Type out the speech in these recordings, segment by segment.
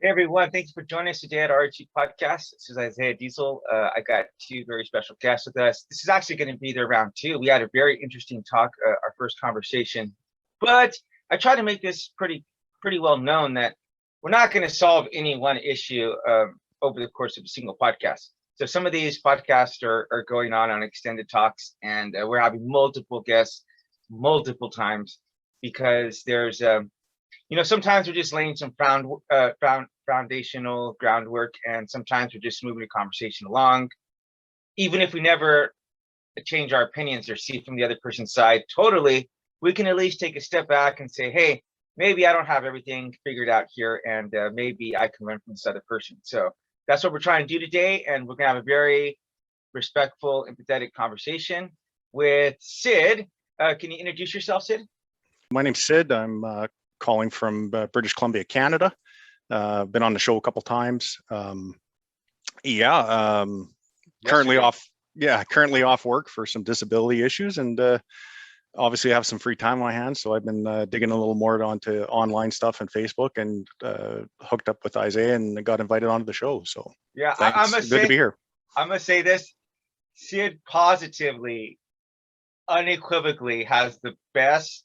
Hey everyone, thanks for joining us today at our Podcast. This is Isaiah Diesel. I got two very special guests with us. This is actually going to be their round two. We had a very interesting talk, our first conversation, but I try to make this pretty well known that we're not going to solve any one issue over the course of a single podcast. So some of these podcasts are going on extended talks, and we're having multiple guests multiple times because there's sometimes we're just laying some foundational groundwork, and sometimes we're just moving the conversation along. Even if we never change our opinions or see from the other person's side totally, we can at least take a step back and say, hey, maybe I don't have everything figured out here, and maybe I can learn from this other person. So that's what we're trying to do today, and we're going to have a very respectful, empathetic conversation with Sid. Can you introduce yourself, Sid? My name's Sid. I'm calling from British Columbia, Canada. Been on the show a couple times. Currently off work for some disability issues, and obviously I have some free time on my hands, so I've been digging a little more onto online stuff and Facebook, and hooked up with Isaiah and got invited onto the show. So yeah, good to be here. I'm gonna say this: Sid positively, unequivocally has the best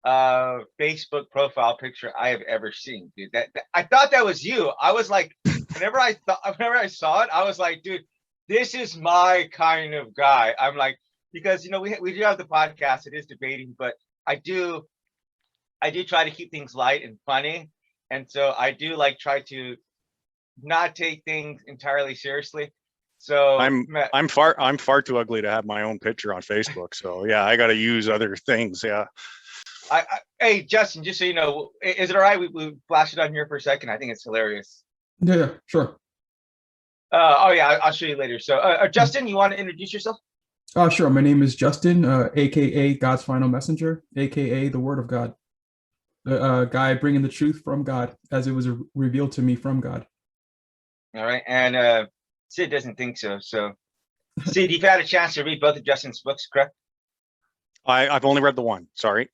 Facebook profile picture I have ever seen, dude. That I thought that was you. I was like, whenever I saw it, I was like, dude, this is my kind of guy. I'm like, because we do have the podcast, it is debating, but I do try to keep things light and funny, and so I do try to not take things entirely seriously. So I'm far too ugly to have my own picture on Facebook. So yeah, I got to use other things. Yeah. Hey Justin, just so you know, is it all right? We flash it on here for a second. I think it's hilarious. Yeah, sure. I'll show you later. So Justin, you want to introduce yourself? Sure. My name is Justin, aka God's Final Messenger, aka the Word of God, the guy bringing the truth from God as it was revealed to me from God. All right, and Sid doesn't think so. So Sid, you've had a chance to read both of Justin's books, correct? I've only read the one. Sorry.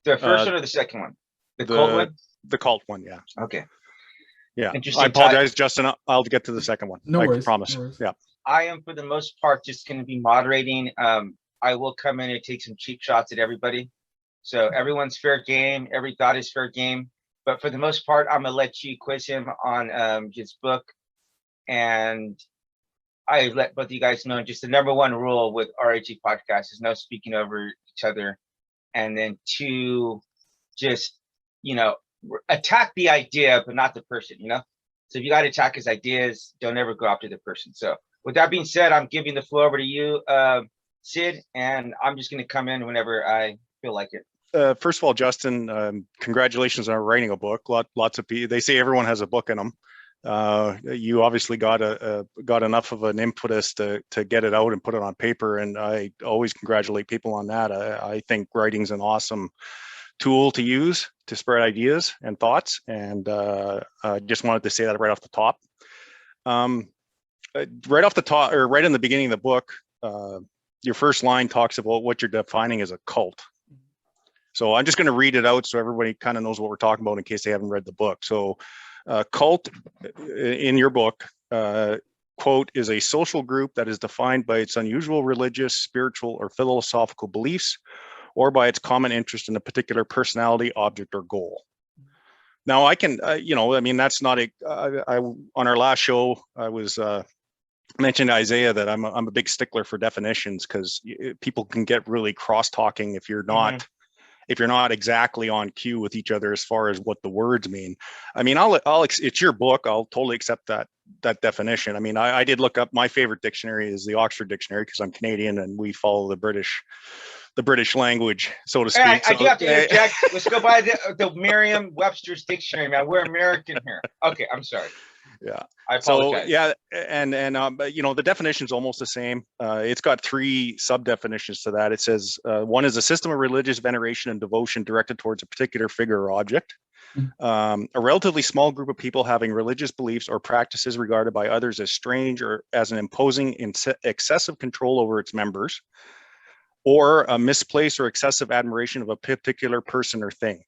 The first one or the second one? The cult one? The cult one, yeah. Okay. Yeah. I apologize, Justin. I'll get to the second one. No worries. I promise. No worries. Yeah. I am, for the most part, just going to be moderating. I will come in and take some cheap shots at everybody. So everyone's fair game. Every thought is fair game. But for the most part, I'm going to let you quiz him on his book. And I let both of you guys know just the number one rule with RAG podcast is no speaking over each other. And then two, just, attack the idea, but not the person, So if you got to attack his ideas, don't ever go after the person. So with that being said, I'm giving the floor over to you, Sid, and I'm just going to come in whenever I feel like it. First of all, Justin, congratulations on writing a book. Lots of people, they say everyone has a book in them. You obviously got enough of an impetus to get it out and put it on paper, and I always congratulate people on that. I think writing's an awesome tool to use to spread ideas and thoughts, and I just wanted to say that right off the top. Right off the top, or right in the beginning of the book, your first line talks about what you're defining as a cult. So I'm just going to read it out so everybody kind of knows what we're talking about in case they haven't read the book. So cult in your book, quote, is a social group that is defined by its unusual religious, spiritual, or philosophical beliefs, or by its common interest in a particular personality, object, or goal. Now I can, that's not on our last show, I was mentioned Isaiah that I'm a big stickler for definitions, because people can get really cross-talking if you're not Mm-hmm. if you're not exactly on cue with each other as far as what the words mean. I mean, it's your book. I'll totally accept that definition. I mean, I did look up, my favorite dictionary is the Oxford Dictionary, because I'm Canadian and we follow the British language, so to speak. Hey, I do have to interject. Let's go by the Merriam-Webster's dictionary, man. We're American here. Okay, I'm sorry. Yeah. I apologize. So yeah, and the definition is almost the same. It's got three sub definitions to that. It says one is a system of religious veneration and devotion directed towards a particular figure or object. A relatively small group of people having religious beliefs or practices regarded by others as strange or as an imposing excessive control over its members, or a misplaced or excessive admiration of a particular person or thing.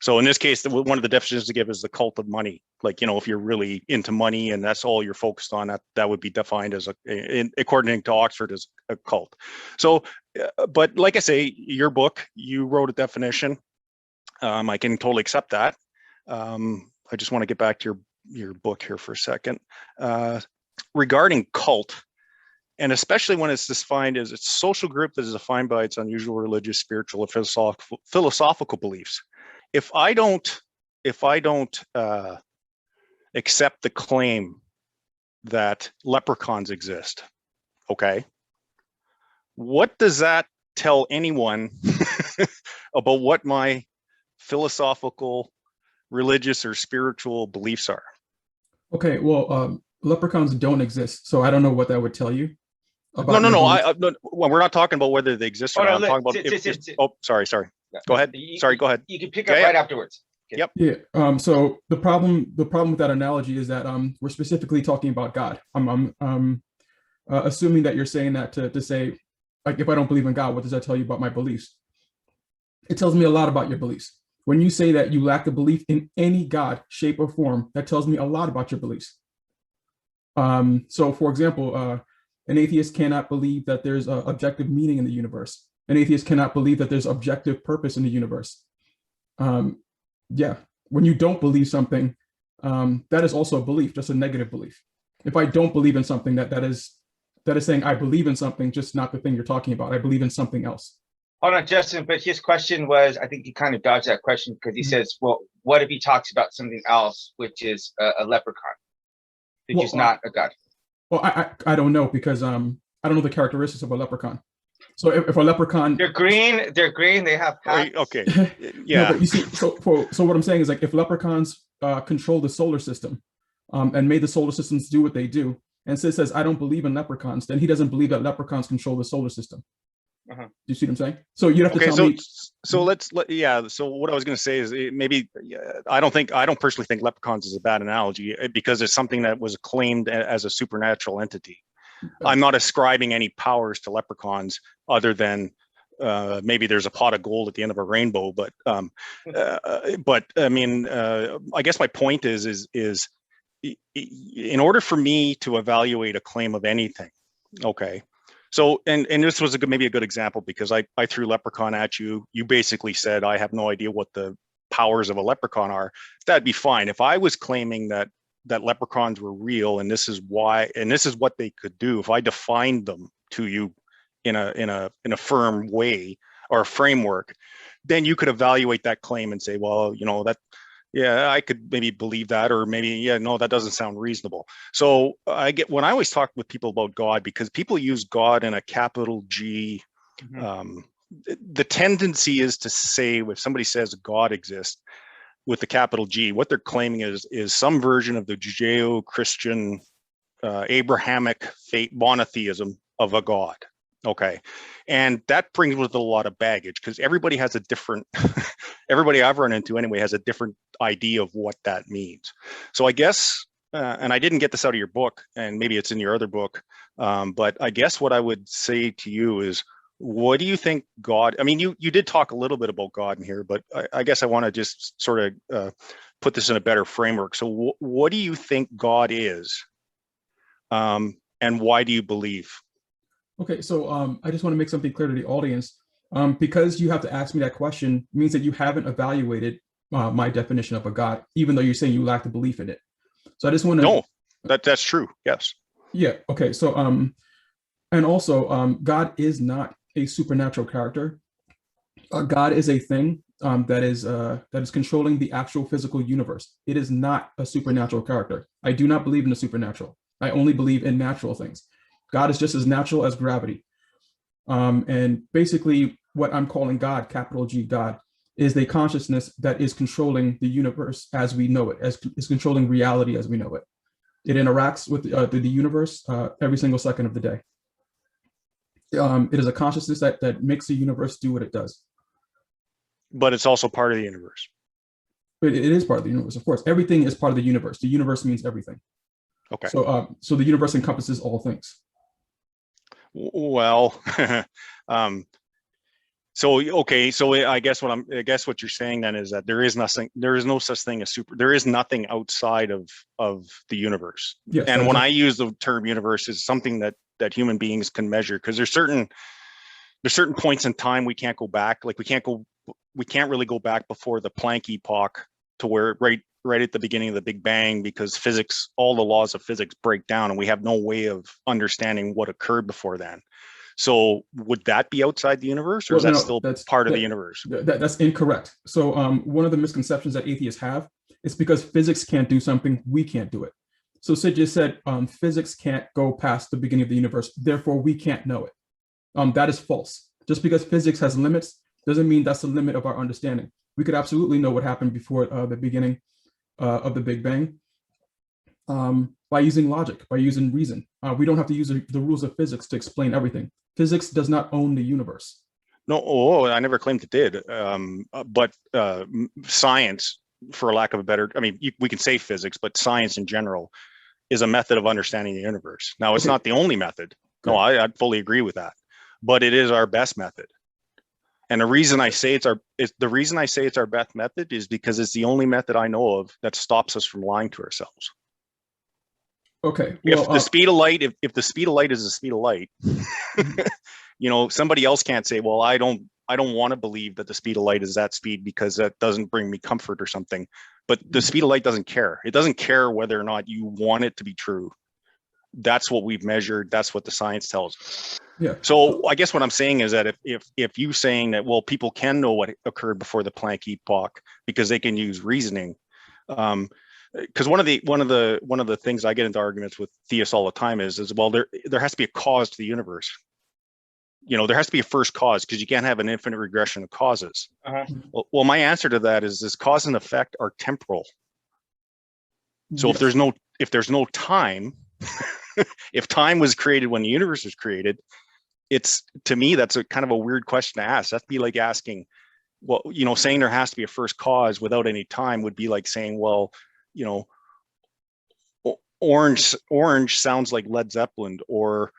So in this case, one of the definitions to give is the cult of money. Like, if you're really into money and that's all you're focused on, that would be defined as according to Oxford, as a cult. So, but like I say, your book, you wrote a definition. I can totally accept that. I just want to get back to your book here for a second. Regarding cult, and especially when it's defined as a social group that is defined by its unusual religious, spiritual, or philosophical beliefs. If I don't accept the claim that leprechauns exist, okay, what does that tell anyone about what my philosophical, religious, or spiritual beliefs are? Okay, well, leprechauns don't exist, so I don't know what that would tell you. No. No, we're not talking about whether they exist or not. I'm talking about. Oh, sorry. Go ahead. Sorry, go ahead. You can pick up right afterwards. Yep. Yeah. So the problem with that analogy is that we're specifically talking about God. I'm assuming that you're saying that to say, like, if I don't believe in God, what does that tell you about my beliefs? It tells me a lot about your beliefs. When you say that you lack a belief in any God, shape, or form, that tells me a lot about your beliefs. So, for example, an atheist cannot believe that there's objective meaning in the universe. An atheist cannot believe that there's objective purpose in the universe. Yeah, when you don't believe something, that is also a belief, just a negative belief. If I don't believe in something, that is saying I believe in something, just not the thing you're talking about. I believe in something else. Hold on, Justin, but his question was, I think he kind of dodged that question because he says, well, what if he talks about something else, which is a leprechaun, which is not a god? Well, I don't know, because I don't know the characteristics of a leprechaun. So if a leprechaun, they're green, they have hats. Okay, yeah. No, but you see, so what I'm saying is, like, if leprechauns control the solar system and made the solar systems do what they do, and says I don't believe in leprechauns, then he doesn't believe that leprechauns control the solar system. Do you see what I'm saying? So you have to tell me. So So what I was going to say is maybe I don't personally think leprechauns is a bad analogy, because it's something that was claimed as a supernatural entity. I'm not ascribing any powers to leprechauns other than maybe there's a pot of gold at the end of a rainbow. But I mean, I guess my point is in order for me to evaluate a claim of anything, okay. So, and this was maybe a good example, because I threw leprechaun at you. You basically said, I have no idea what the powers of a leprechaun are. That'd be fine. If I was claiming that leprechauns were real, and this is why, and this is what they could do, if I defined them to you in a firm way or a framework, then you could evaluate that claim and say, well, yeah, I could maybe believe that, or maybe, yeah, no, that doesn't sound reasonable. So when I always talk with people about God, because people use God in a capital G, the tendency is to say, if somebody says God exists with the capital G, what they're claiming is some version of the Judeo-Christian Abrahamic faith monotheism of a God. Okay. And that brings with it a lot of baggage, because everybody has a different, everybody I've run into anyway has a different idea of what that means. So I guess, and I didn't get this out of your book, and maybe it's in your other book, but I guess what I would say to you is, what do you think God, I mean, you did talk a little bit about God in here, but I guess I want to just sort of put this in a better framework. So what do you think God is? And why do you believe? Okay, so I just want to make something clear to the audience. Because you have to ask me that question means that you haven't evaluated my definition of a God, even though you're saying you lack the belief in it. So I just want to. No, that's true. Yes. Yeah. Okay. So and also God is not a supernatural character. God is a thing that is controlling the actual physical universe. It is not a supernatural character. I do not believe in the supernatural. I only believe in natural things. God is just as natural as gravity. And basically what I'm calling God, capital G God, is the consciousness that is controlling the universe as we know it, is controlling reality as we know it. It interacts with the universe every single second of the day. It is a consciousness that makes the universe do what it does. But it's also part of the universe. It is part of the universe, of course. Everything is part of the universe. The universe means everything. Okay. So the universe encompasses all things. Well, So okay, so I guess what you're saying then is that there is no such thing as there is nothing outside of the universe. Yes, And when I use the term universe, is something that human beings can measure, because there's certain points in time we can't go back. Like we can't really go back before the Planck epoch to where right at the beginning of the Big Bang, because physics, all the laws of physics break down, and we have no way of understanding what occurred before then. So would that be outside the universe, or is that still part of the universe? That's incorrect. So one of the misconceptions that atheists have is because physics can't do something, we can't do it. So Sid just said physics can't go past the beginning of the universe, therefore we can't know it. That is false. Just because physics has limits doesn't mean that's the limit of our understanding. We could absolutely know what happened before the beginning of the Big Bang by using logic, by using reason. We don't have to use the rules of physics to explain everything. Physics does not own the universe. No, I never claimed it did. But science, for lack of a better, we can say physics, but science in general is a method of understanding the universe. Now, it's not the only method. No, I fully agree with that, but it is our best method. And the reason I say it's our best method is because it's the only method I know of that stops us from lying to ourselves. Okay. Well, if the speed of light, if the speed of light is the speed of light, somebody else can't say, well, I don't want to believe that the speed of light is that speed because that doesn't bring me comfort or something. But the speed of light doesn't care. It doesn't care whether or not you want it to be true. That's what we've measured. That's what the science tells us. Yeah. So I guess what I'm saying is that if you saying that, well, people can know what occurred before the Planck epoch because they can use reasoning, because one of the things I get into arguments with theists all the time is well, there has to be a cause to the universe. There has to be a first cause, because you can't have an infinite regression of causes. Well, my answer to that is cause and effect are temporal. So yes. if there's no time, if time was created when the universe was created, to me that's a kind of a weird question to ask. That'd be like asking, well, saying there has to be a first cause without any time would be like saying, well, orange sounds like Led Zeppelin, or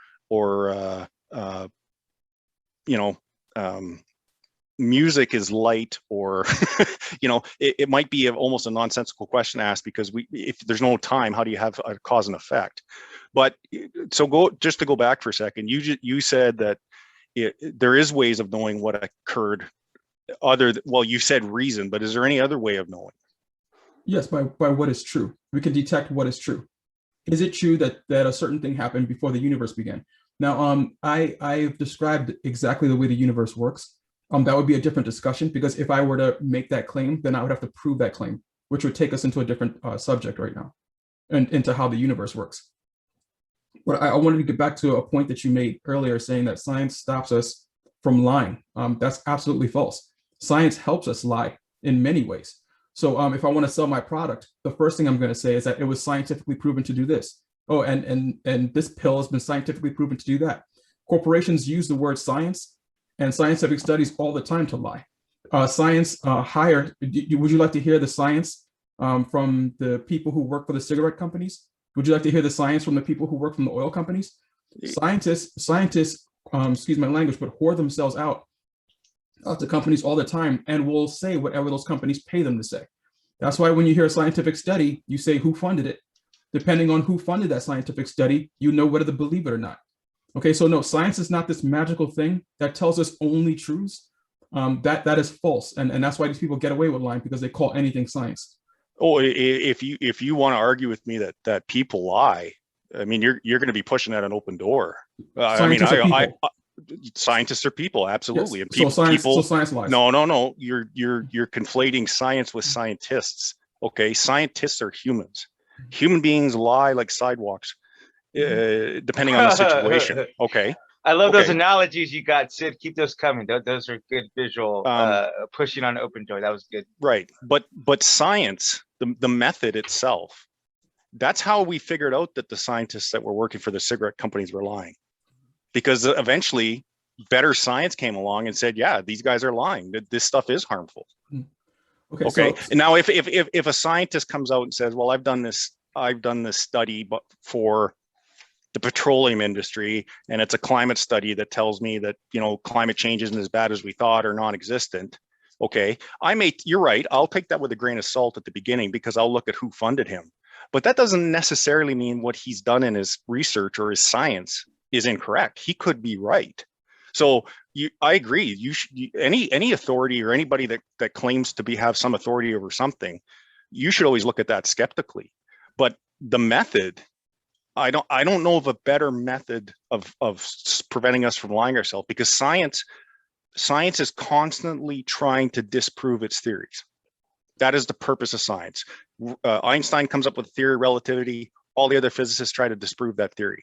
music is light, or it might be almost a nonsensical question to ask, because if there's no time, how do you have a cause and effect? But so to go back for a second, you said that there is ways of knowing what occurred you said reason, but is there any other way of knowing? Yes, by what is true. We can detect what is true. Is it true that a certain thing happened before the universe began? Now, I've described exactly the way the universe works. That would be a different discussion, because if I were to make that claim, then I would have to prove that claim, which would take us into a different subject right now, and into how the universe works. But I wanted to get back to a point that you made earlier, saying that science stops us from lying. That's absolutely false. Science helps us lie in many ways. So if I want to sell my product, the first thing I'm going to say is that it was scientifically proven to do this. Oh, and this pill has been scientifically proven to do that. Corporations use the word science and scientific studies all the time to lie. Science would you like to hear the science from the people who work for the cigarette companies? Would you like to hear the science from the people who work from the oil companies? Scientists, excuse my language, but whore themselves out to companies all the time, and will say whatever those companies pay them to say. That's why when you hear a scientific study, you say who funded it. Depending on who funded that scientific study, you know whether to believe it or not. Okay, so no, science is not this magical thing that tells us only truths. That is false, and that's why these people get away with lying, because they call anything science. Oh, if you want to argue with me that people lie, I mean, you're going to be pushing at an open door. Scientists are people, absolutely. Yes. And so science lies. No. You're conflating science with scientists. Okay, scientists are humans. Human beings lie like sidewalks, depending on the situation. Okay. I love those analogies you got, Sid. Keep those coming. Those are good visual pushing on open door. That was good. Right. But science, the method itself, that's how we figured out that the scientists that were working for the cigarette companies were lying. Because eventually better science came along and said, yeah, these guys are lying. This stuff is harmful. Okay. So, and now if a scientist comes out and says, well, I've done this study but for the petroleum industry, and it's a climate study that tells me that, climate change isn't as bad as we thought or non-existent. Okay, you're right. I'll take that with a grain of salt at the beginning because I'll look at who funded him. But that doesn't necessarily mean what he's done in his research or his science is incorrect. He could be right. So I agree. Any authority or anybody that claims to have some authority over something, you should always look at that skeptically. But the method, I don't know of a better method of preventing us from lying ourselves, because science is constantly trying to disprove its theories. That is the purpose of science. Einstein comes up with a theory of relativity. All the other physicists try to disprove that theory.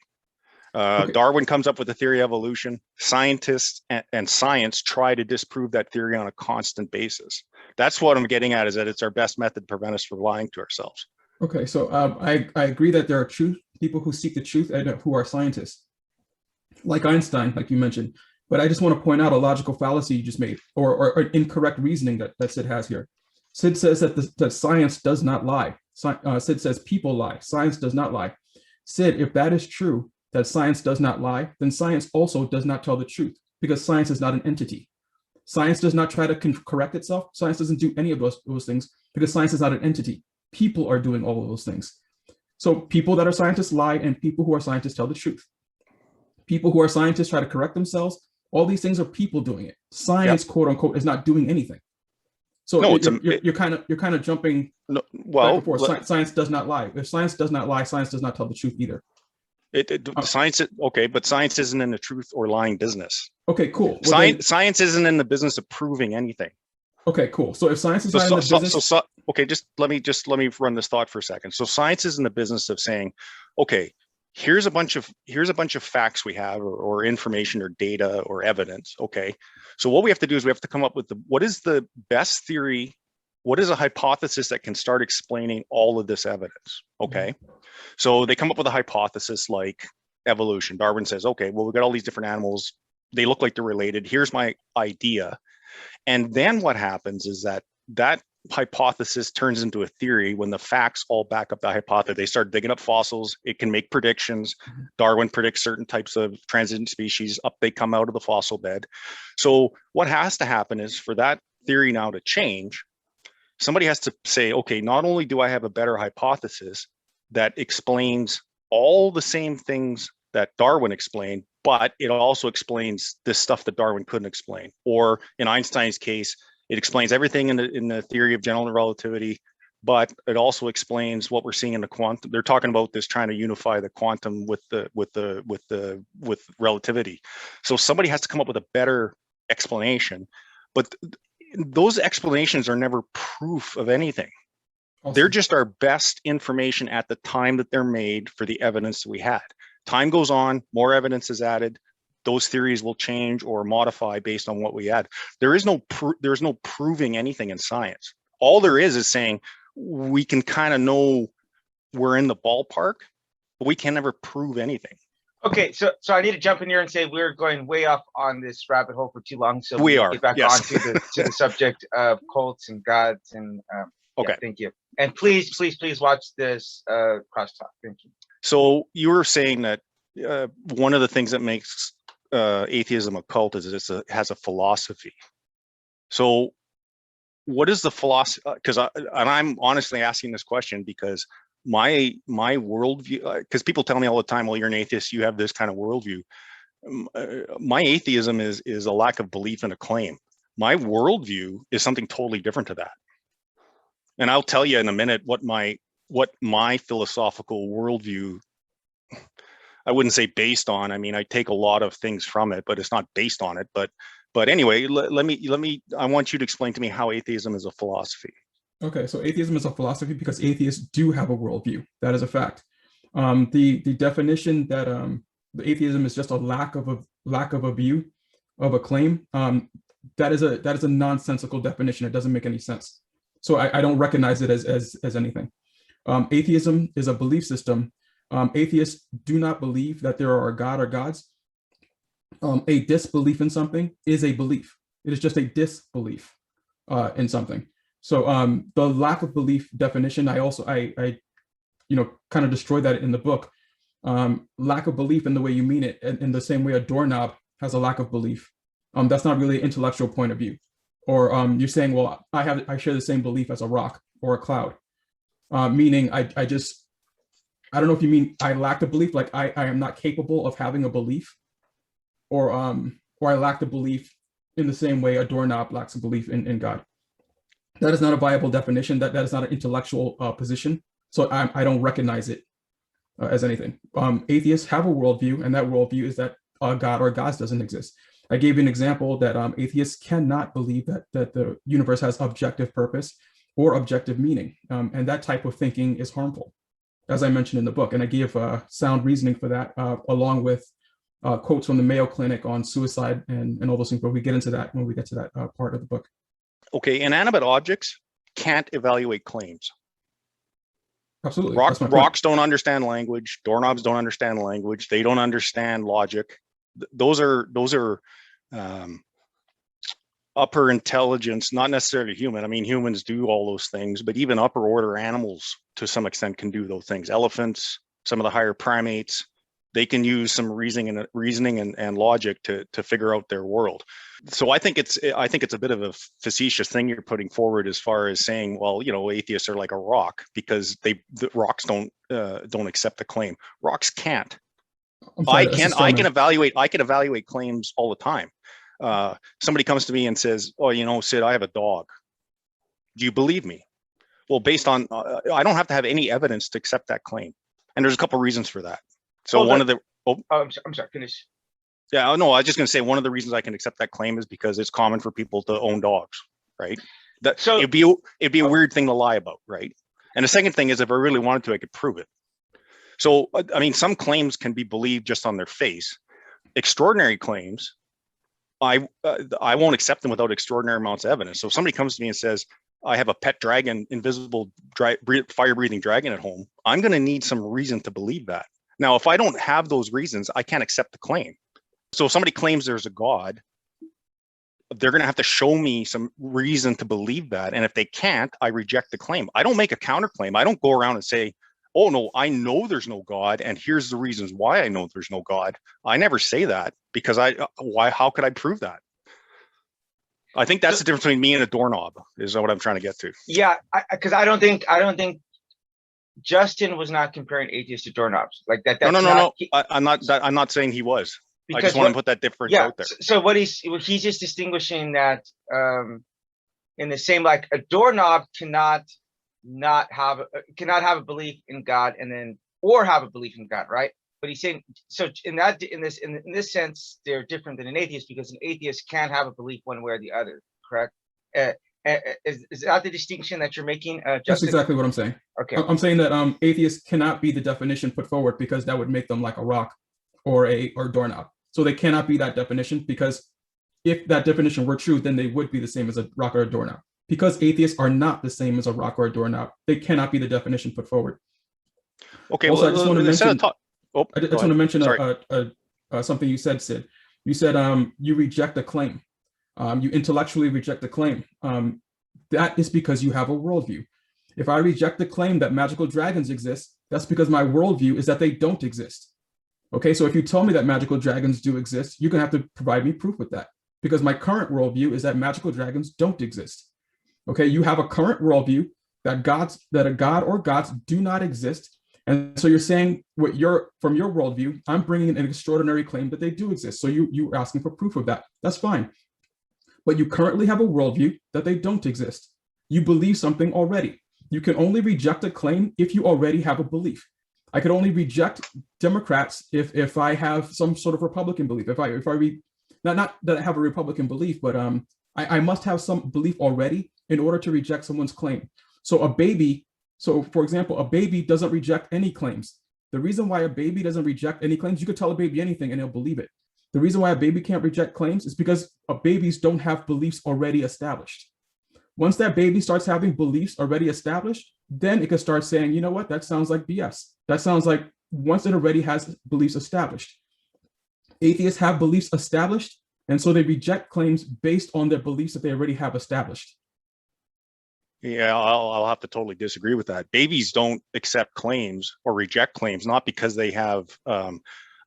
Okay. Darwin comes up with a theory of evolution. Scientists and science try to disprove that theory on a constant basis. That's what I'm getting at, is that it's our best method to prevent us from lying to ourselves. Okay, so I agree that there are people who seek the truth and who are scientists, like Einstein, like you mentioned. But I just want to point out a logical fallacy you just made, or incorrect reasoning that Sid has here. Sid says that science does not lie. Sid says people lie. Science does not lie. Sid, if that is true, that science does not lie, then science also does not tell the truth, because science is not an entity. Science does not try to correct itself. Science doesn't do any of those things, because science is not an entity. People are doing all of those things. So people that are scientists lie, and people who are scientists tell the truth. People who are scientists try to correct themselves. All these things are people doing it. Science, quote unquote, is not doing anything. So no, you're kind of jumping back and forth. Science does not lie. If science does not lie, science does not tell the truth either. Science, okay, but science isn't in the truth or lying business. Okay, cool. Science isn't in the business of proving anything. Okay, cool. So if science is not in the business, okay, let me run this thought for a second. So science is in the business of saying, okay, here's a bunch of facts we have, or information or data or evidence. Okay, so what we have to do is we have to come up with what is the best theory, what is a hypothesis that can start explaining all of this evidence. Okay, so they come up with a hypothesis like evolution. Darwin says, okay, well, we've got all these different animals, they look like they're related, here's my idea. And then what happens is that hypothesis turns into a theory when the facts all back up the hypothesis. They start digging up fossils. It can make predictions. Darwin predicts certain types of transition species. Up they come out of the fossil bed. So what has to happen is, for that theory now to change, somebody has to say, okay, not only do I have a better hypothesis that explains all the same things that Darwin explained, but it also explains this stuff that Darwin couldn't explain. Or in Einstein's case, it explains everything in the theory of general relativity, but it also explains what we're seeing in the quantum. They're talking about this, trying to unify the quantum with relativity. So somebody has to come up with a better explanation, but those explanations are never proof of anything. Awesome. They're just our best information at the time that they're made for the evidence that we had. Time goes on, more evidence is added. Those theories will change or modify based on what we add. There's no proving anything in science. All there is saying we can kind of know we're in the ballpark, but we can never prove anything. Okay, so I need to jump in here and say we're going way off on this rabbit hole for too long. So we are. Get back onto to the subject of cults and gods and okay. Yeah, thank you. And please watch this crosstalk. Thank you. So you were saying that one of the things that makes atheism a cult is it has a philosophy. So what is the philosophy? Because I'm honestly asking this question because my worldview, because people tell me all the time, well, you're an atheist, you have this kind of worldview. My atheism is a lack of belief in a claim. My worldview is something totally different to that. And I'll tell you in a minute what my philosophical worldview, I wouldn't say based on. I mean, I take a lot of things from it, but it's not based on it. But anyway, I want you to explain to me how atheism is a philosophy. Okay, so atheism is a philosophy because atheists do have a worldview. That is a fact. The definition that the atheism is just a lack of a view, of a claim. That is a nonsensical definition. It doesn't make any sense. So I don't recognize it as anything. Atheism is a belief system. Atheists do not believe that there are a God or gods. A disbelief in something is a belief. It is just a disbelief in something. So the lack of belief definition, I kind of destroy that in the book. lack of belief in the way you mean it, in the same way a doorknob has a lack of belief. That's not really an intellectual point of view. Or you're saying, well, I share the same belief as a rock or a cloud, meaning I don't know if you mean I lack the belief, like I am not capable of having a belief, or I lack the belief in the same way a doorknob lacks a belief in God. That is not a viable definition. That is not an intellectual position. So I don't recognize it as anything. Atheists have a worldview, and that worldview is that God or gods doesn't exist. I gave you an example that atheists cannot believe that the universe has objective purpose or objective meaning, and that type of thinking is harmful, as I mentioned in the book. And I gave sound reasoning for that, along with quotes from the Mayo Clinic on suicide and all those things. But we get into that when we get to that part of the book. Okay, inanimate objects can't evaluate claims. Absolutely. Rocks don't understand language. Doorknobs don't understand language. They don't understand logic. Those are upper intelligence, not necessarily human. I mean, humans do all those things, but even upper order animals to some extent can do those things. Elephants, some of the higher primates, they can use some reasoning and logic to figure out their world. So I think it's a bit of a facetious thing you're putting forward as far as saying, well, atheists are like a rock because the rocks don't accept the claim. Rocks can't. I can evaluate claims all the time. Somebody comes to me and says, oh, Sid, I have a dog. Do you believe me? Well, based on, I don't have to have any evidence to accept that claim. And there's a couple of reasons for that. So I'm sorry, finish. Yeah, no, I was just going to say one of the reasons I can accept that claim is because it's common for people to own dogs, right? So it'd be a weird thing to lie about, right? And the second thing is, if I really wanted to, I could prove it. So, I mean, some claims can be believed just on their face. Extraordinary claims, I won't accept them without extraordinary amounts of evidence. So if somebody comes to me and says, I have a pet dragon, invisible fire-breathing dragon at home, I'm going to need some reason to believe that. Now, if I don't have those reasons, I can't accept the claim. So if somebody claims there's a God, they're going to have to show me some reason to believe that. And if they can't, I reject the claim. I don't make a counterclaim. I don't go around and say, oh, no, I know there's no God, and here's the reasons why I know there's no God. I never say that because how could I prove that? I think that's the difference between me and a doorknob, is what I'm trying to get to. Yeah, because I don't think Justin was not comparing atheists to doorknobs like that. No. I'm not saying he was. I just want to put that difference out there. So what he's just distinguishing that in the same, like a doorknob cannot have a belief in God or have a belief in God, right? But he's saying, so in this sense, they're different than an atheist, because an atheist can have a belief one way or the other, correct? Is that the distinction that you're making, Justin? That's exactly what I'm saying. Okay. I'm saying that atheists cannot be the definition put forward, because that would make them like a rock or a doorknob. So they cannot be that definition, because if that definition were true, then they would be the same as a rock or a doorknob. Because atheists are not the same as a rock or a doorknob, they cannot be the definition put forward. Okay. Also, I just want to mention. I just want to mention something you said, Sid. You said you reject a claim. You intellectually reject a claim. That is because you have a worldview. If I reject the claim that magical dragons exist, that's because my worldview is that they don't exist. Okay, so if you tell me that magical dragons do exist, you're gonna have to provide me proof with that, because my current worldview is that magical dragons don't exist. Okay, you have a current worldview that a god or gods do not exist. And so you're saying from your worldview, I'm bringing in an extraordinary claim that they do exist. So you're asking for proof of that. That's fine. But you currently have a worldview that they don't exist. You believe something already. You can only reject a claim if you already have a belief. I could only reject Democrats if I have some sort of Republican belief. Not that I have a Republican belief, but I must have some belief already in order to reject someone's claim. So for example, a baby doesn't reject any claims. The reason why a baby doesn't reject any claims, you could tell a baby anything and they'll believe it. The reason why a baby can't reject claims is because babies don't have beliefs already established. Once that baby starts having beliefs already established, then it can start saying, you know what, that sounds like BS. That sounds like, once it already has beliefs established. Atheists have beliefs established, and so they reject claims based on their beliefs that they already have established. Yeah, I'll have to totally disagree with that. Babies don't accept claims or reject claims, not because they have a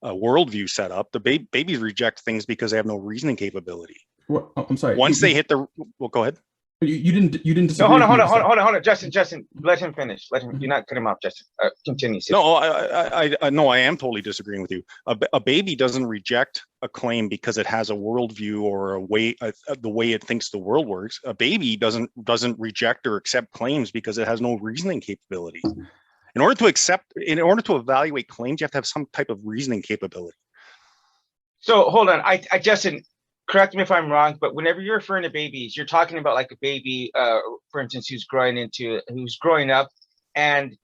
worldview set up. The babies reject things because they have no reasoning capability. What, I'm sorry. Once they hit the, well, go ahead. You didn't No, disagree. hold on, with hold me on, at the hold on, Justin, let him finish. Let him. Do not cut him off, Justin. Continue. Sid. No, I no, I am totally disagreeing with you. A baby doesn't reject a claim because it has a worldview or a way, the way it thinks the world works. A baby doesn't reject or accept claims because it has no reasoning capability. In order to evaluate claims, you have to have some type of reasoning capability. So hold on, I Justin, correct me if I'm wrong, but whenever you're referring to babies, you're talking about like a baby, for instance, who's growing up, and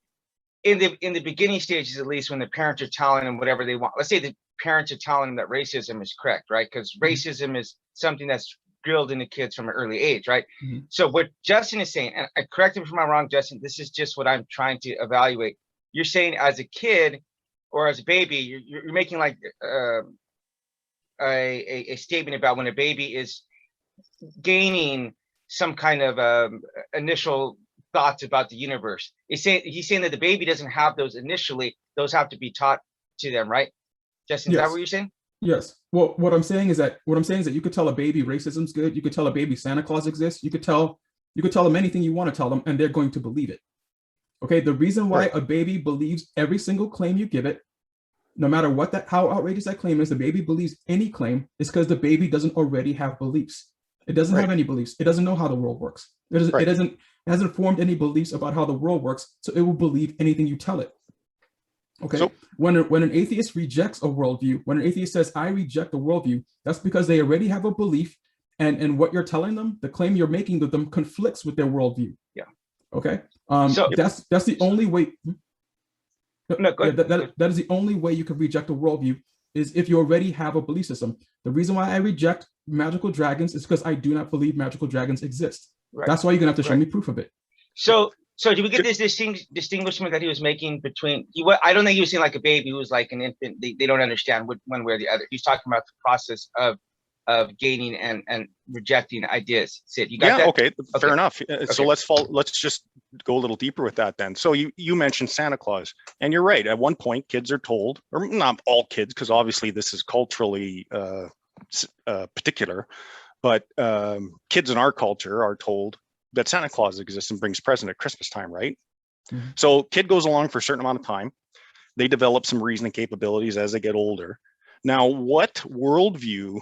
in the beginning stages, at least, when the parents are telling them whatever they want. Let's say the parents are telling them that racism is correct, right? Because racism is something that's drilled into kids from an early age, right? Mhm. So what Justin is saying, and correct me if I'm wrong, Justin, this is just what I'm trying to evaluate. You're saying as a kid or as a baby, you're making like a statement about when a baby is gaining some kind of initial thoughts about the universe. He's saying that the baby doesn't have those initially; those have to be taught to them, right? Justin, is that Yes. what you're saying? Yes. Well, what I'm saying is that you could tell a baby racism's good. You could tell a baby Santa Claus exists. You could tell them anything you want to tell them, and they're going to believe it. Okay. The reason why Right. a baby believes every single claim you give it, no matter how outrageous that claim is, the baby believes any claim is because the baby doesn't already have beliefs. It doesn't Right. have any beliefs. It doesn't know how the world works. Right. It hasn't formed any beliefs about how the world works, so it will believe anything you tell it. Okay. So- when an atheist rejects a worldview, when an atheist says, I reject a worldview, that's because they already have a belief, and what you're telling them, the claim you're making to them, conflicts with their worldview. Yeah. Okay. So- that's the only way. No, go ahead. That is the only way you can reject a worldview, is if you already have a belief system. The reason why I reject magical dragons is because I do not believe magical dragons exist. Right. That's why you're gonna have to show Right. me proof of it. So do we get this distinguishment that he was making between? I don't think he was saying like a baby who was like an infant. They don't understand one way or the other. He's talking about the process of gaining and rejecting ideas. Sid, you got that? Okay, fair enough. So Okay. let's just go a little deeper with that then. So you mentioned Santa Claus, and you're right. At one point, kids are told, or not all kids, because obviously this is culturally particular, but kids in our culture are told that Santa Claus exists and brings present at Christmas time, right? Mm-hmm. So kid goes along for a certain amount of time. They develop some reasoning capabilities as they get older. Now, what worldview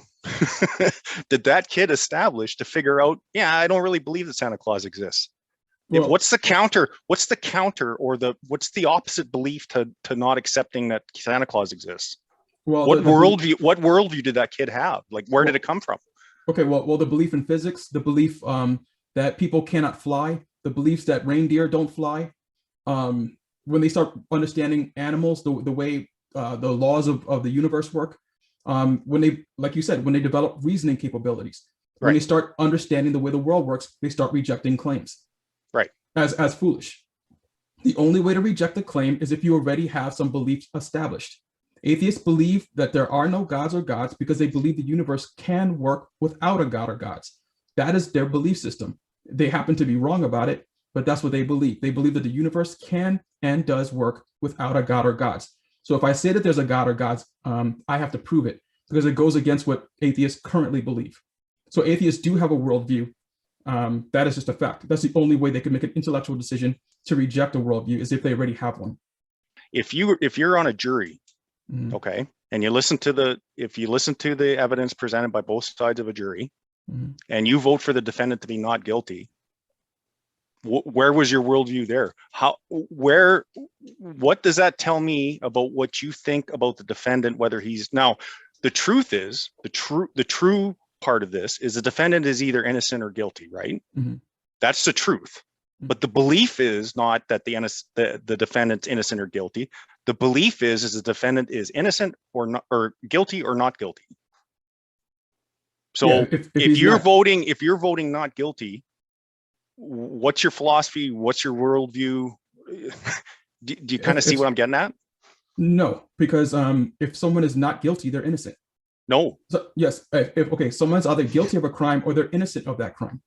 did that kid establish to figure out, yeah, I don't really believe that Santa Claus exists? Well, What's the counter, or what's the opposite belief to not accepting that Santa Claus exists? well, What worldview did that kid have? Like, where did it come from? Okay, well, the belief in physics, the belief that people cannot fly, the beliefs that reindeer don't fly. When they start understanding animals, the way the laws of the universe work, when they, like you said, when they develop reasoning capabilities, when they start understanding the way the world works, they start rejecting claims. Right. As foolish. The only way to reject a claim is if you already have some beliefs established. Atheists believe that there are no gods or gods because they believe the universe can work without a god or gods. That is their belief system. They happen to be wrong about it, but that's what they believe. They believe that the universe can and does work without a god or gods. So if I say that there's a god or gods, I have to prove it because it goes against what atheists currently believe. So atheists do have a worldview. That is just a fact. That's the only way they can make an intellectual decision to reject a worldview, is if they already have one. If you're on a jury, okay, and you listen to the evidence presented by both sides of a jury, and you vote for the defendant to be not guilty, where was your worldview there? What does that tell me about what you think about the defendant, whether he's now? The truth is, the true part of this is the defendant is either innocent or guilty, right? That's the truth. But the belief is not that the defendant's innocent or guilty. The belief is the defendant is innocent or not, or guilty or not guilty. So Yeah, if you're voting not guilty, what's your philosophy? What's your worldview? Do you kind of see what I'm getting at? No, because if someone is not guilty, they're innocent. No. So yes, if someone's either guilty of a crime or they're innocent of that crime.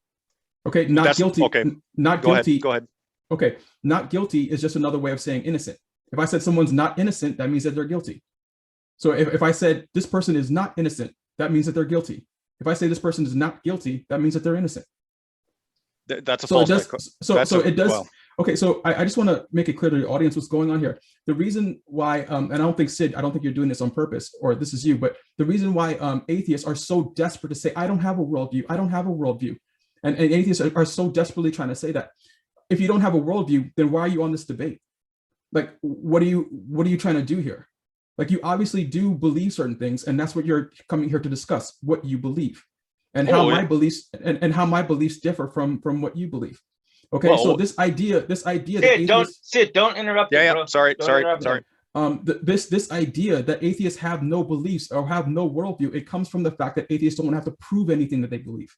Okay, not That's guilty. okay. Not Go guilty. ahead. Go ahead. Okay, not guilty is just another way of saying innocent. If I said someone's not innocent, that means that they're guilty. So if I said this person is not innocent, that means that they're guilty. If I say this person is not guilty, that means that they're innocent. That's a So it false. does. So it does. Well, Okay, so I just want to make it clear to the audience what's going on here. The reason why, and I don't think Sid, I don't think you're doing this on purpose, or this is you, but the reason why atheists are so desperate to say, I don't have a worldview, I don't have a worldview. And atheists are so desperately trying to say that. If you don't have a worldview, then why are you on this debate? Like, what are you trying to do here? Like, you obviously do believe certain things, and that's what you're coming here to discuss, what you believe. And how my beliefs and how my beliefs differ from what you believe. Okay, well, so this idea Sid, that don't interrupt. Yeah, bro. sorry. This idea that atheists have no beliefs or have no worldview, it comes from the fact that atheists don't want to have to prove anything that they believe.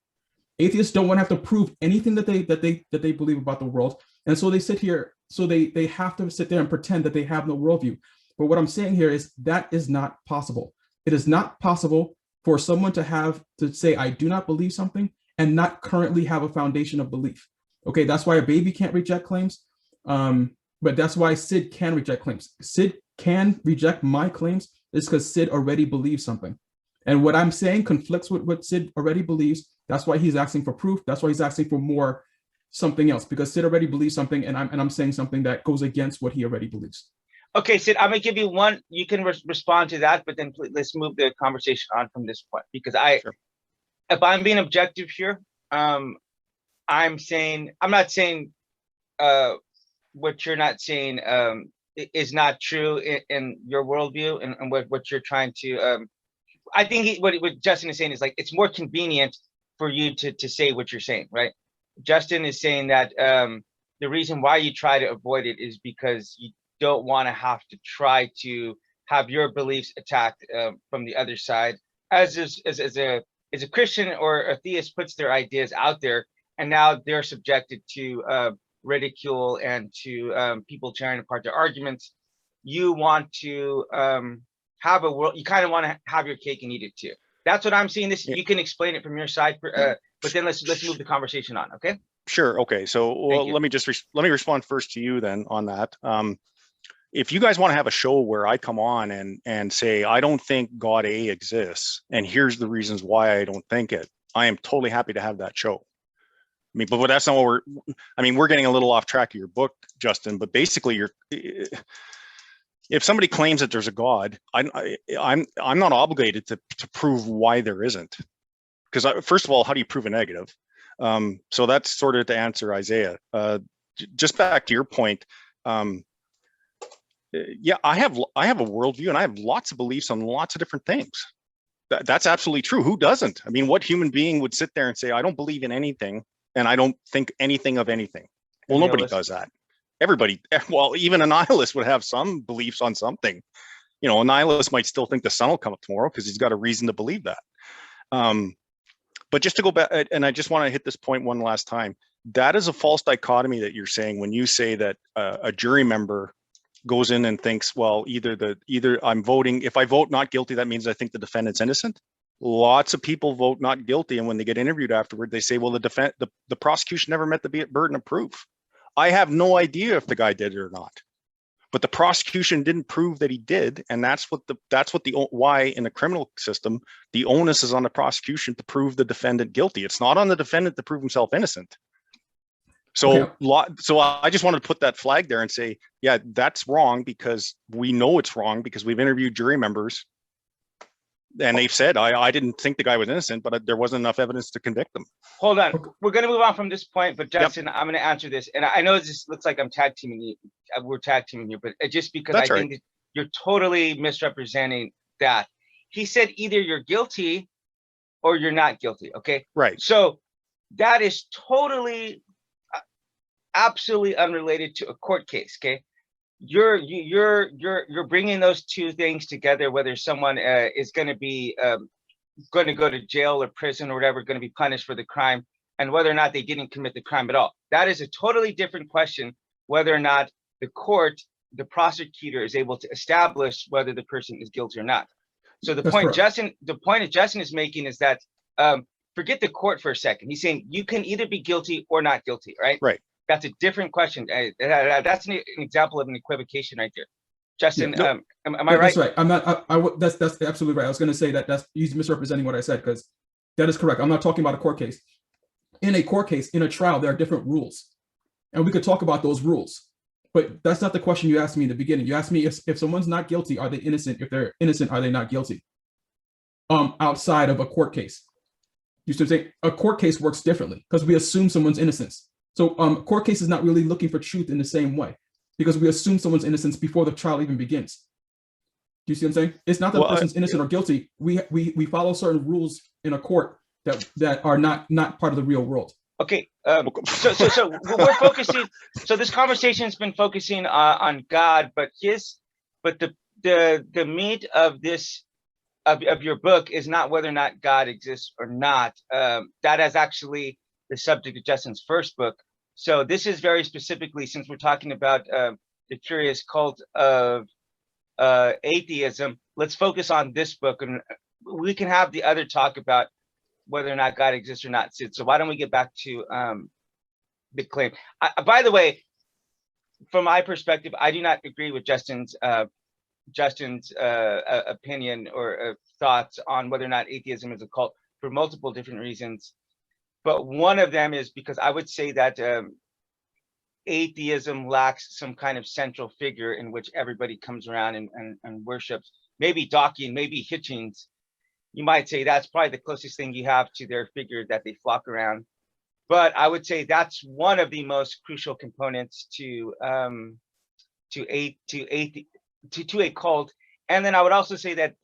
Atheists don't want to have to prove anything that they believe about the world, and so they sit here. So they have to sit there and pretend that they have no worldview. But what I'm saying here is that is not possible. It is not possible for someone to say, I do not believe something, and not currently have a foundation of belief. Okay, that's why a baby can't reject claims. But that's why Sid can reject claims. Sid can reject my claims is because Sid already believes something. And what I'm saying conflicts with what Sid already believes. That's why he's asking for proof. That's why he's asking for more something else, because Sid already believes something, and I'm saying something that goes against what he already believes. Okay, Sid, I'm gonna give you one. You can respond to that, but then let's move the conversation on from this point, because if I'm being objective here, I'm not saying what you're not saying is not true in your worldview and what you're trying to. I think what Justin is saying is, like, it's more convenient for you to say what you're saying, right? Justin is saying that the reason why you try to avoid it is because you don't want to have to try to have your beliefs attacked from the other side. As a Christian or a theist puts their ideas out there, and now they're subjected to ridicule and to people tearing apart their arguments. You want to have a world. You kind of want to have your cake and eat it too. That's what I'm seeing. This you can explain it from your side, but then let's move the conversation on. Okay. Sure. Okay. So let me respond first to you then on that. If you guys want to have a show where I come on and say, I don't think God A exists, and here's the reasons why I don't think it, I am totally happy to have that show. I mean, but that's not what we're getting a little off track of your book, Justin, but basically if somebody claims that there's a God, I'm not obligated to prove why there isn't. Because first of all, how do you prove a negative? So that's sort of to answer Isaiah. Just back to your point, yeah, I have a worldview and I have lots of beliefs on lots of different things. That's absolutely true. Who doesn't? I mean, what human being would sit there and say, I don't believe in anything and I don't think anything of anything? Well, nobody does that. Everybody, well, even a nihilist would have some beliefs on something. You know, a nihilist might still think the sun will come up tomorrow because he's got a reason to believe that. But just to go back, and I just want to hit this point one last time, that is a false dichotomy that you're saying when you say that a jury member goes in and thinks, well, either I'm voting, if I vote not guilty, that means I think the defendant's innocent. Lots of people vote not guilty, and when they get interviewed afterward, they say, well, the prosecution never met the burden of proof. I have no idea if the guy did it or not, but the prosecution didn't prove that he did, and that's why in the criminal system the onus is on the prosecution to prove the defendant guilty. It's not on the defendant to prove himself innocent. So, so I just wanted to put that flag there and say, yeah, that's wrong, because we know it's wrong because we've interviewed jury members, and they've said, I didn't think the guy was innocent, but there wasn't enough evidence to convict them. Hold on. We're going to move on from this point, but Justin, I'm going to answer this. And I know this looks like I'm tag teaming you. We're tag teaming you, but just because I think that you're totally misrepresenting that. He said either you're guilty or you're not guilty. Okay. Right. So that is totally, absolutely unrelated to a court case. Okay. You're bringing those two things together, whether someone is going to be going to go to jail or prison or whatever, going to be punished for the crime, and whether or not they didn't commit the crime at all. That is a totally different question, whether or not the court, the prosecutor, is able to establish whether the person is guilty or not. So the point that Justin is making is that forget the court for a second. He's saying you can either be guilty or not guilty, right? Right. That's a different question. That's an example of an equivocation right there. Justin, Yeah, no, am I right? That's right. I'm not. That's absolutely right. I was going to say that he's misrepresenting what I said, because that is correct. I'm not talking about a court case. In a court case, in a trial, there are different rules, and we could talk about those rules. But that's not the question you asked me in the beginning. You asked me if someone's not guilty, are they innocent? If they're innocent, are they not guilty? Outside of a court case, you should say a court case works differently because we assume someone's innocence. So court case is not really looking for truth in the same way, because we assume someone's innocence before the trial even begins. Do you see what I'm saying? It's not that the person's innocent or guilty. We follow certain rules in a court that are not part of the real world. Okay, so we're focusing. So this conversation has been focusing on God, but the meat of this of your book is not whether or not God exists or not. That is actually the subject of Justin's first book. So this is very specifically, since we're talking about the curious cult of atheism, let's focus on this book, and we can have the other talk about whether or not God exists or not, Sid. So why don't we get back to the claim? By the way, from my perspective, I do not agree with Justin's opinion or thoughts on whether or not atheism is a cult for multiple different reasons. But one of them is because I would say that atheism lacks some kind of central figure in which everybody comes around and worships. Maybe Dawkins, maybe Hitchens. You might say that's probably the closest thing you have to their figure that they flock around. But I would say that's one of the most crucial components to a cult. And then I would also say that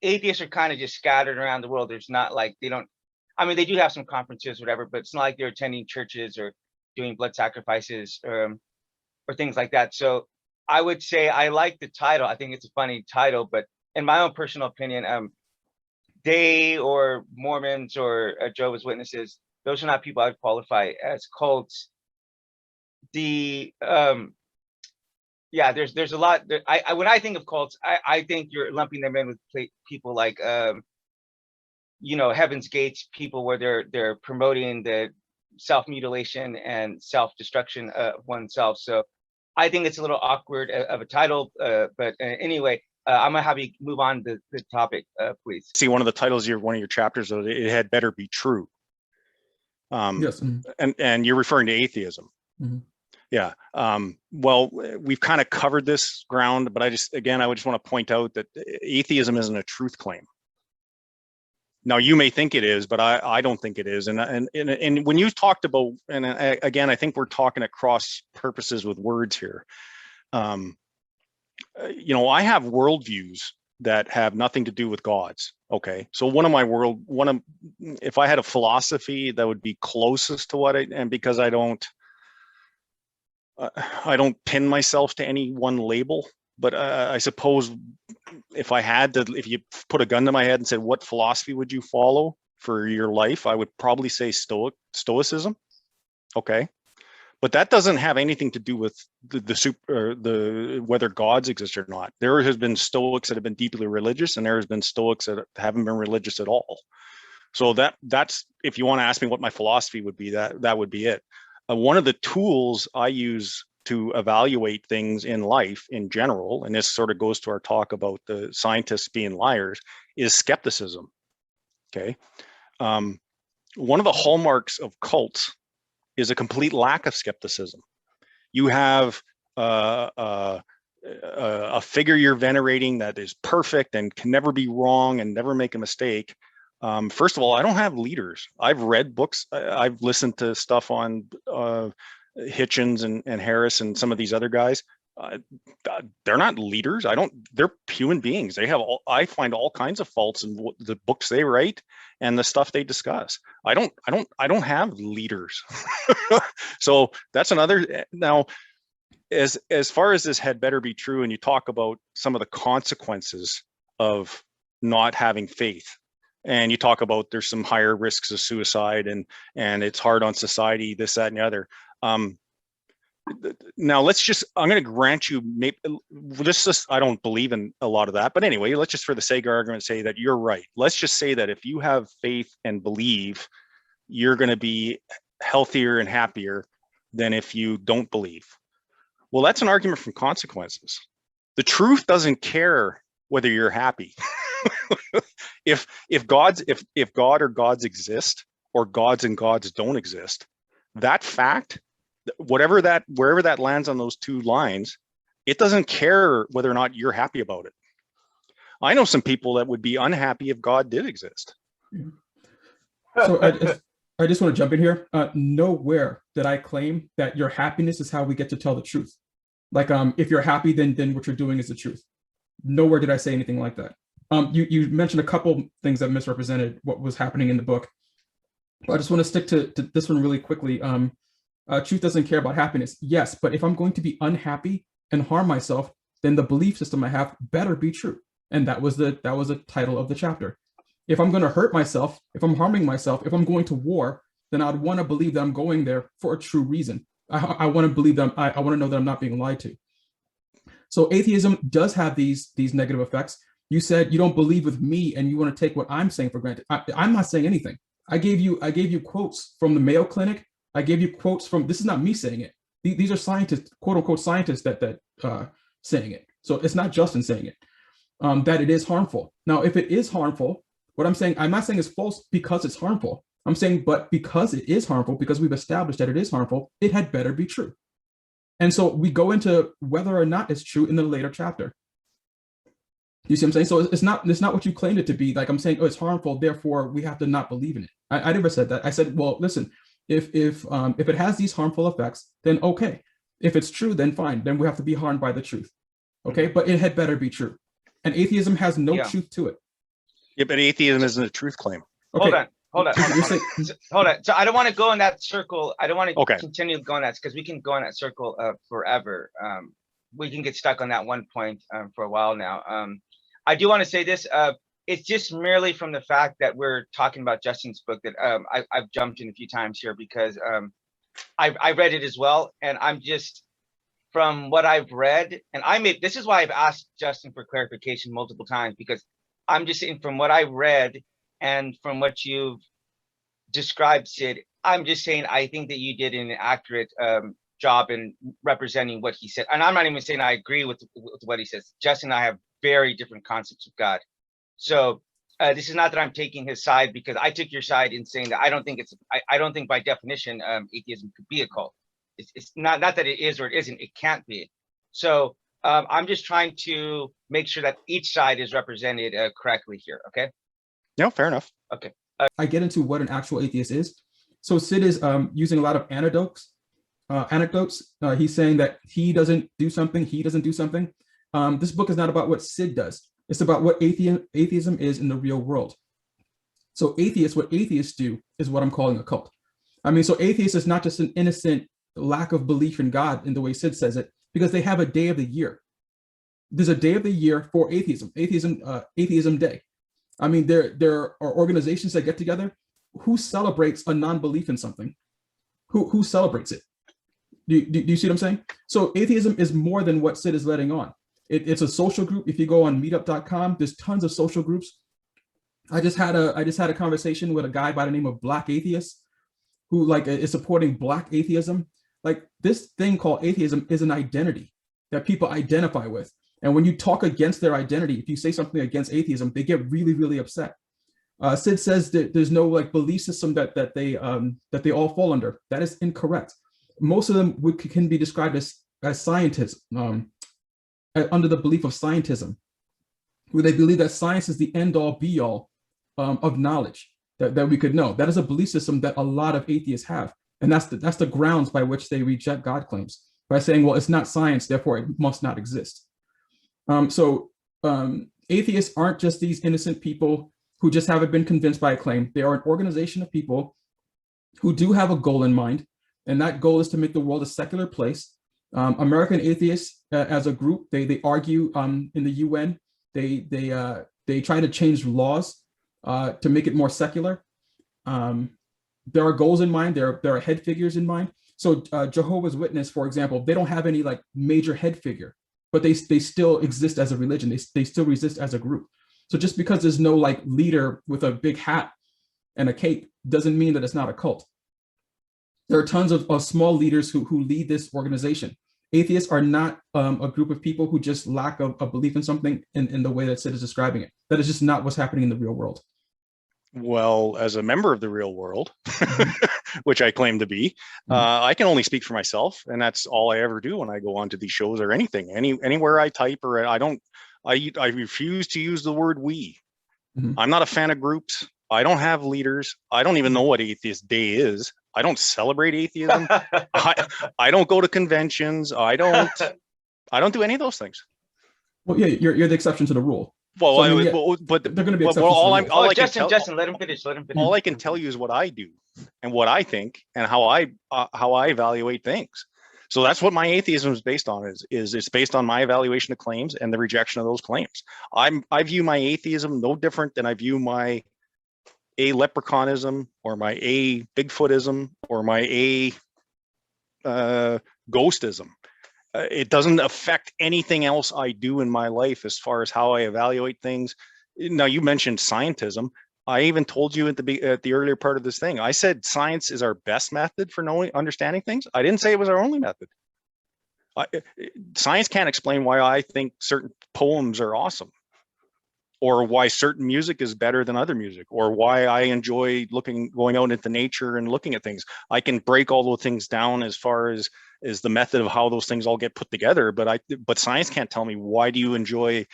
atheists are kind of just scattered around the world. There's not like they do have some conferences, whatever, but it's not like they're attending churches or doing blood sacrifices or things like that. So I would say I like the title. I think it's a funny title, but in my own personal opinion, they or Mormons or Jehovah's Witnesses, those are not people I would qualify as cults. There's a lot. When I think of cults, I think you're lumping them in with people like Heaven's Gates people, where they're promoting the self-mutilation and self-destruction of oneself. So I think it's a little awkward of a title, but anyway. I'm gonna have you move on to the topic, please. See, one of the titles of one of your chapters, it had better be true. Yes. And you're referring to atheism. Mm-hmm. Yeah. Well, we've kind of covered this ground, but I just want to point out that atheism isn't a truth claim. Now, you may think it is, but I don't think it is. And when you talked about, and again, I think we're talking at cross purposes with words here. I have worldviews that have nothing to do with God's. Okay. So if I had a philosophy that would be closest to and because I don't pin myself to any one label, but I suppose if you put a gun to my head and said, what philosophy would you follow for your life? I would probably say Stoicism. Okay. But that doesn't have anything to do with the whether gods exist or not. There has been Stoics that have been deeply religious, and there has been Stoics that haven't been religious at all. So that's if you want to ask me what my philosophy would be, that would be it. One of the tools I use to evaluate things in life in general, and this sort of goes to our talk about the scientists being liars, is skepticism. Okay, one of the hallmarks of cults is a complete lack of skepticism. You have a figure you're venerating that is perfect and can never be wrong and never make a mistake. First of all, I don't have leaders. I've read books. I've listened to stuff on Hitchens and Harris and some of these other guys. They're not leaders. They're human beings. I find all kinds of faults in the books they write and the stuff they discuss. I don't have leaders. So that's another. Now, as far as this had better be true, and you talk about some of the consequences of not having faith, and you talk about there's some higher risks of suicide and it's hard on society, this, that, and the other. now I'm going to grant you, maybe just, I don't believe in a lot of that, but anyway, let's just for the sake of argument say that you're right. Let's just say that if you have faith and believe, you're going to be healthier and happier than if you don't believe. Well, that's an argument from consequences. The truth doesn't care whether you're happy. if God or gods exist, or gods and gods don't exist, that fact, wherever that lands on those two lines, it doesn't care whether or not you're happy about it. I know some people that would be unhappy if God did exist. So I just want to jump in here. Nowhere did I claim that your happiness is how we get to tell the truth. Like, if you're happy, then what you're doing is the truth. Nowhere did I say anything like that. You mentioned a couple things that misrepresented what was happening in the book. I just want to stick to this one really quickly. Truth doesn't care about happiness. Yes, but if I'm going to be unhappy and harm myself, then the belief system I have better be true. And that was the title of the chapter. If I'm going to hurt myself, if I'm harming myself, if I'm going to war, then I'd want to believe that I'm going there for a true reason. I want to believe that I want to know that I'm not being lied to. So atheism does have these negative effects. You said you don't believe with me and you want to take what I'm saying for granted. I'm not saying anything. I gave you quotes from the Mayo Clinic. I gave you quotes from, this is not me saying it. These are scientists, quote unquote scientists that saying it. So it's not Justin saying it, that it is harmful. Now, if it is harmful, what I'm not saying it's false because it's harmful. I'm saying, but because it is harmful, because we've established that it is harmful, it had better be true. And so we go into whether or not it's true in the later chapter. You see what I'm saying? So it's not what you claimed it to be. Like I'm saying, oh, it's harmful, therefore we have to not believe in it. I never said that. I said, well, listen, if it has these harmful effects, then okay. If it's true, then fine. Then we have to be harmed by the truth. Okay, but it had better be true. And atheism has no truth to it. Yeah, but atheism isn't a truth claim. Okay. Hold on. So I don't want to go in that circle. I don't want to continue going that, because we can go in that circle forever. We can get stuck on that one point for a while now. I do want to say this. It's just merely from the fact that we're talking about Justin's book that I've jumped in a few times here, because I read it as well, and I'm just, from what I've read, and this is why I've asked Justin for clarification multiple times, because I'm just saying from what I read and from what you've described, Sid, I'm just saying I think that you did an accurate job in representing what he said. And I'm not even saying I agree with what he says. Justin and I have very different concepts of God. So this is not that I'm taking his side, because I took your side in saying that I don't think by definition atheism could be a cult. It's not that it is or it isn't, it can't be. So I'm just trying to make sure that each side is represented correctly here. Okay. No, fair enough. Okay. I get into what an actual atheist is. So Sid is using a lot of anecdotes. He's saying that he doesn't do something. This book is not about what Sid does. It's about what atheism is in the real world. So what atheists do is what I'm calling a cult. I mean, so atheist is not just an innocent lack of belief in God in the way Sid says it, because they have a day of the year. There's a day of the year for atheism day. I mean, there are organizations that get together. Who celebrates a non-belief in something? Who celebrates it? Do you see what I'm saying? So atheism is more than what Sid is letting on. It's a social group. If you go on meetup.com, there's tons of social groups. I just had a conversation with a guy by the name of Black Atheist, who is supporting Black atheism. Like, this thing called atheism is an identity that people identify with. And when you talk against their identity, if you say something against atheism, they get really, really upset. Sid says that there's no belief system that they all fall under. That is incorrect. Most of them can be described as scientists, under the belief of scientism, where they believe that science is the end all be all of knowledge that we could know. That is a belief system that a lot of atheists have. And that's the grounds by which they reject God claims, by saying, well, it's not science, therefore it must not exist. Atheists aren't just these innocent people who just haven't been convinced by a claim. They are an organization of people who do have a goal in mind, and that goal is to make the world a secular place. American atheists, as a group, they argue in the UN. They try to change laws to make it more secular. There are goals in mind. There are head figures in mind. So Jehovah's Witness, for example, they don't have any like major head figure, but they still exist as a religion. They still exist as a group. So just because there's no like leader with a big hat and a cape doesn't mean that it's not a cult. There are tons of small leaders who lead this organization. Atheists are not a group of people who just lack a belief in something in the way that Sid is describing it. That is just not what's happening in the real world. Well, as a member of the real world, which I claim to be, I can only speak for myself, and that's all I ever do when I go onto these shows or anything. Anywhere I type or I refuse to use the word we. I'm not a fan of groups. I don't have leaders. I don't even know what Atheist Day is. I don't celebrate atheism. I don't go to conventions. I don't do any of those things. Well, yeah, you're the exception to the rule. Well, So, I mean, but they're going to be well, exceptions. Justin, let him finish. Let him finish. All I can tell you is what I do and what I think and how I evaluate things. So that's what my atheism is based on. Is it's based on my evaluation of claims and the rejection of those claims. I view my atheism no different than I view my leprechaunism or my Bigfootism or my ghostism. It doesn't affect anything else I do in my life as far as how I evaluate things. Now, you mentioned scientism. I even told you at the earlier part of this thing, I said science is our best method for understanding things. I didn't say it was our only method. Science can't explain why I think certain poems are awesome, or why certain music is better than other music, or why I enjoy going out into nature and looking at things. I can break all those things down as far as the method of how those things all get put together. But science can't tell me why do you enjoy,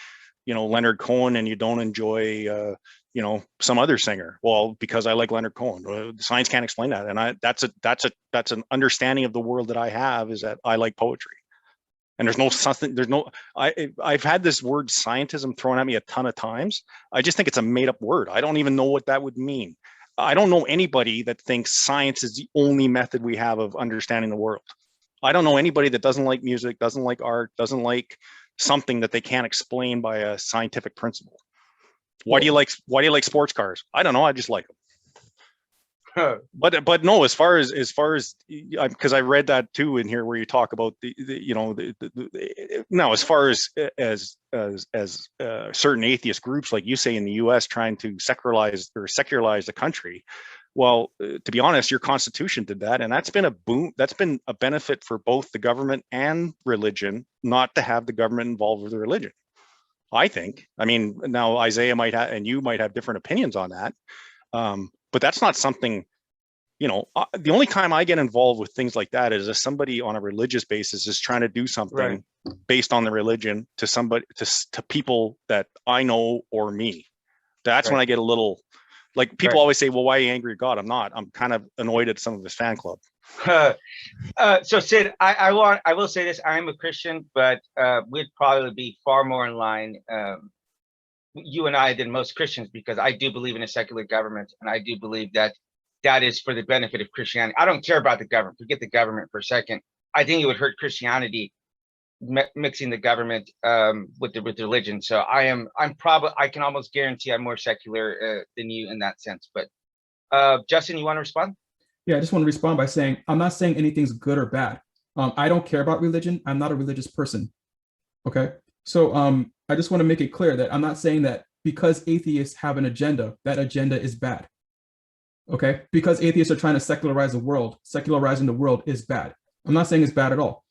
Leonard Cohen and you don't enjoy, some other singer. Well, because I like Leonard Cohen. Science can't explain that. And that's an understanding of the world that I have, is that I like poetry. And I've had this word scientism thrown at me a ton of times. I just think it's a made up word. I don't even know what that would mean. I don't know anybody that thinks science is the only method we have of understanding the world. I don't know anybody that doesn't like music, doesn't like art, doesn't like something that they can't explain by a scientific principle. Why do you like sports cars? I don't know. I just like them. But no, as far as because I read that too in here where you talk about now as far as certain atheist groups, like you say in the U.S. trying to secularize the country. Well, to be honest, your Constitution did that, and that's been a boom. That's been a benefit for both the government and religion, not to have the government involved with the religion. I think. I mean, now Isaiah might have, and you might have different opinions on that. But that's not something, the only time I get involved with things like that is if somebody on a religious basis is trying to do something based on the religion to somebody, to people that I know or me. That's when I get a little, like, people always say, well, why are you angry at God? I'm not. I'm kind of annoyed at some of his fan club. So Sid, I will say this, I am a Christian, but we'd probably be far more in line, you and I, than most Christians, because I do believe in a secular government, and I do believe that is for the benefit of Christianity. I don't care about the government. Forget the government for a second. I think it would hurt Christianity mixing the government with religion. So I can almost guarantee I'm more secular than you in that sense. But Justin, you want to respond? Yeah, I just want to respond by saying, I'm not saying anything's good or bad. I don't care about religion. I'm not a religious person. Okay. So I just want to make it clear that I'm not saying that because atheists have an agenda, that agenda is bad. Okay. Because atheists are trying to secularize the world, secularizing the world is bad. I'm not saying it's bad at all.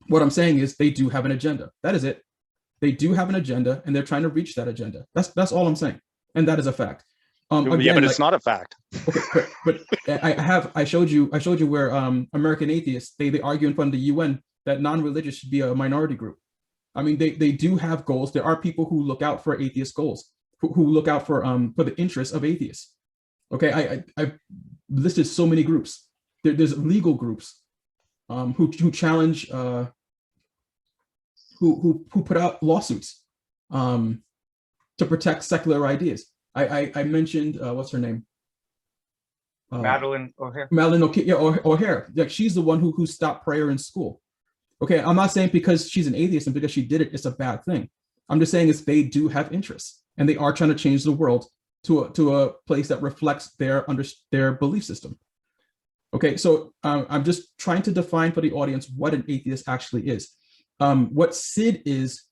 What I'm saying is they do have an agenda. That is it. They do have an agenda, and they're trying to reach that agenda. That's all I'm saying. And that is a fact. Again, but it's not a fact. Okay, but I showed you where American atheists, they argue in front of the UN that non-religious should be a minority group. I mean, they do have goals. There are people who look out for atheist goals, who look out for the interests of atheists. Okay, I've listed so many groups. There's legal groups who challenge, who put out lawsuits to protect secular ideas. I mentioned what's her name? Madeline O'Hare. O'Hare. Like, she's the one who stopped prayer in school. Okay, I'm not saying because she's an atheist and because she did it, it's a bad thing. I'm just saying they do have interests, and they are trying to change the world to a place that reflects their belief system. Okay, so I'm just trying to define for the audience what an atheist actually is. What Sid is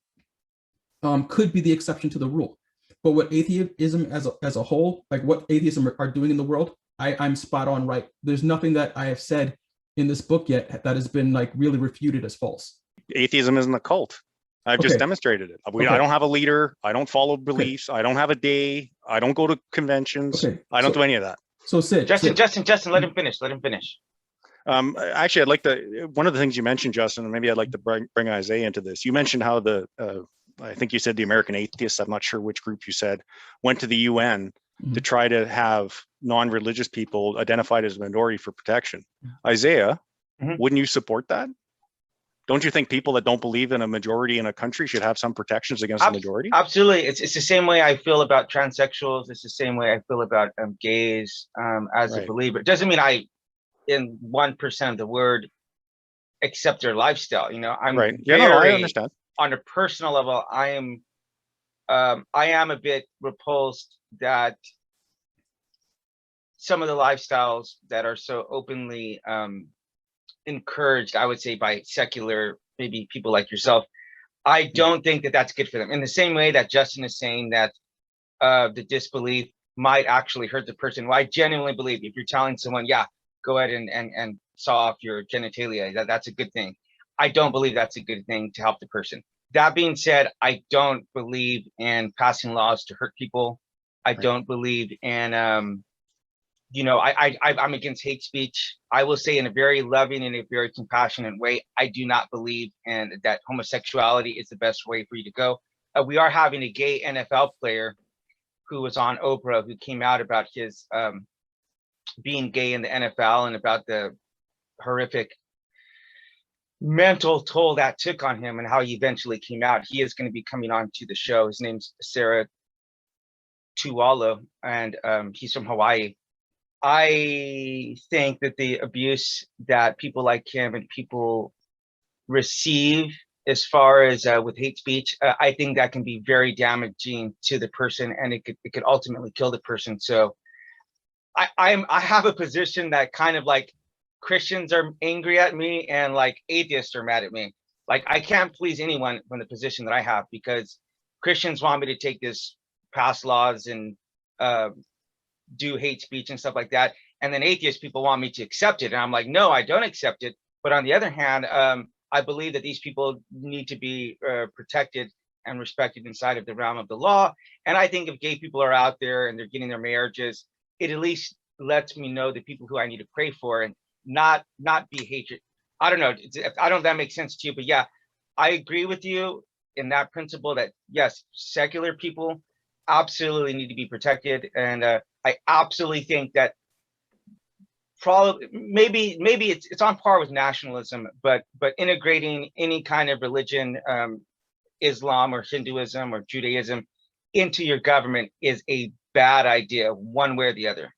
could be the exception to the rule, but what atheism as a whole, like what atheism are doing in the world, I'm spot on right. There's nothing that I have said in this book yet that has been like really refuted as false. Atheism isn't a cult. I've just demonstrated it. I don't have a leader. I don't follow beliefs. I don't have a day. I don't go to conventions. I don't do any of that. So Sid, Justin, let him finish. Let him finish. Actually, I'd like to, one of the things you mentioned, Justin, and maybe I'd like to bring Isaiah into this. You mentioned how I think you said the American Atheists, I'm not sure which group you said, went to the UN to try to have non-religious people identified as a minority for protection. Isaiah, wouldn't you support that? Don't you think people that don't believe in a majority in a country should have some protections against the majority? Absolutely. It's the same way I feel about transsexuals. It's the same way I feel about gays as a believer. It doesn't mean I, in 1% of the word, accept their lifestyle. You know, I'm right. Yeah, no, I understand. On a personal level, I am a bit repulsed that some of the lifestyles that are so openly encouraged, I would say, by secular, maybe people like yourself, I don't think that that's good for them. In the same way that Justin is saying that the disbelief might actually hurt the person. Well, I genuinely believe if you're telling someone, yeah, go ahead and saw off your genitalia, that's a good thing. I don't believe that's a good thing to help the person. That being said, I don't believe in passing laws to hurt people. I don't believe in, you know, I'm against hate speech. I will say in a very loving and a very compassionate way, I do not believe in that homosexuality is the best way for you to go. We are having a gay NFL player who was on Oprah who came out about his being gay in the NFL and about the horrific mental toll that took on him and how he eventually came out. He is going to be coming on to the show. His name's Sarah Tuwalo, and he's from Hawaii. I think that the abuse that people like him and people receive as far as with hate speech, I think that can be very damaging to the person, and it could ultimately kill the person. So I have a position that kind of like Christians are angry at me and like atheists are mad at me. Like I can't please anyone from the position that I have, because Christians want me to take this, pass laws and do hate speech and stuff like that. And then atheist people want me to accept it. And I'm like, no, I don't accept it. But on the other hand, I believe that these people need to be protected and respected inside of the realm of the law. And I think if gay people are out there and they're getting their marriages, it at least lets me know the people who I need to pray for and not be hatred. I don't know. I don't know if that makes sense to you, but yeah, I agree with you in that principle that yes, secular people absolutely need to be protected. And I absolutely think that probably maybe it's on par with nationalism, but integrating any kind of religion, Islam or Hinduism or Judaism into your government is a bad idea one way or the other.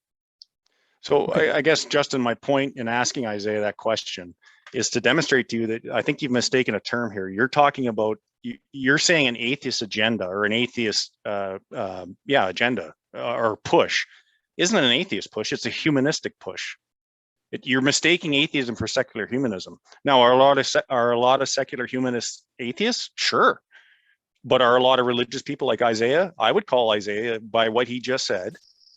So I guess, Justin, my point in asking Isaiah that question is to demonstrate to you that I think you've mistaken a term here. You're talking about, you're saying an atheist agenda or an atheist agenda or push. Isn't it an atheist push? It's a humanistic push. You're mistaking atheism for secular humanism. Now, are a lot of secular humanists atheists? Sure. But are a lot of religious people like Isaiah? I would call Isaiah, by what he just said,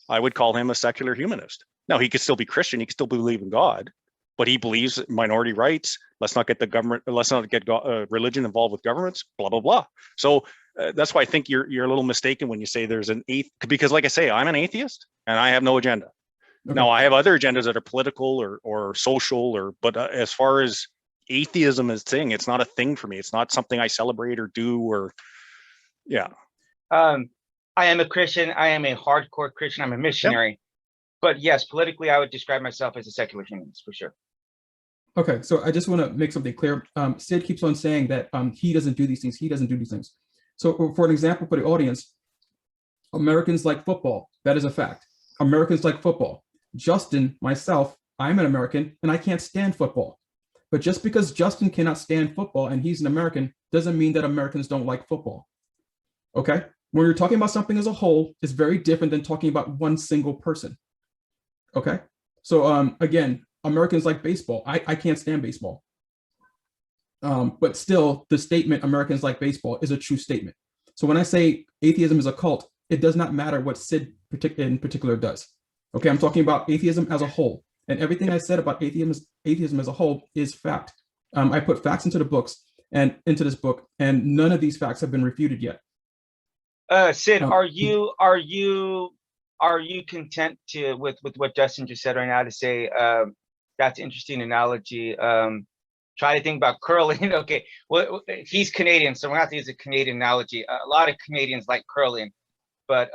I would call him a secular humanist. Now, he could still be Christian. He could still believe in God, but he believes minority rights. Let's not get the government. Let's not get religion involved with governments. Blah blah blah. So that's why I think you're a little mistaken when you say there's an because, like I say, I'm an atheist and I have no agenda. Okay. Now, I have other agendas that are political or social, but as far as atheism is thing, it's not a thing for me. It's not something I celebrate or do or yeah. I am a Christian. I am a hardcore Christian. I'm a missionary. Yep. But yes, politically, I would describe myself as a secular humanist for sure. Okay, so I just want to make something clear. Sid keeps on saying that he doesn't do these things. He doesn't do these things. So for an example for the audience, Americans like football. That is a fact. Americans like football. Justin, myself, I'm an American and I can't stand football. But just because Justin cannot stand football and he's an American doesn't mean that Americans don't like football. Okay? When you're talking about something as a whole, it's very different than talking about one single person. Okay, so again, Americans like baseball. I can't stand baseball. But still, the statement Americans like baseball is a true statement. So when I say atheism is a cult, it does not matter what Sid in particular does. Okay, I'm talking about atheism as a whole. And everything I said about atheism as a whole is fact. I put facts into the books and into this book, and none of these facts have been refuted yet. Sid, are you content with what Justin just said right now to say that's an interesting analogy? Try to think about curling. Okay, well, he's Canadian, so we're gonna have to use a Canadian analogy. A lot of Canadians like curling, but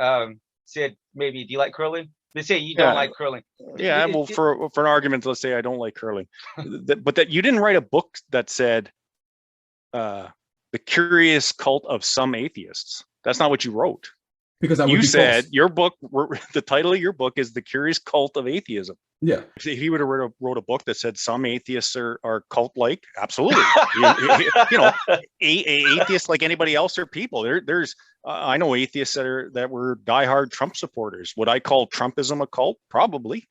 Sid, maybe do you like curling? Let's say you don't like curling. Yeah, well, for an argument, let's say I don't like curling, but that you didn't write a book that said the curious cult of some atheists. That's not what you wrote. Because that would you be said false. Your book, the title of your book is The Curious Cult of Atheism. Yeah. If he would have wrote a book that said some atheists are cult-like, absolutely. Atheists like anybody else are people. There's I know atheists that were diehard Trump supporters. Would I call Trumpism a cult? Probably.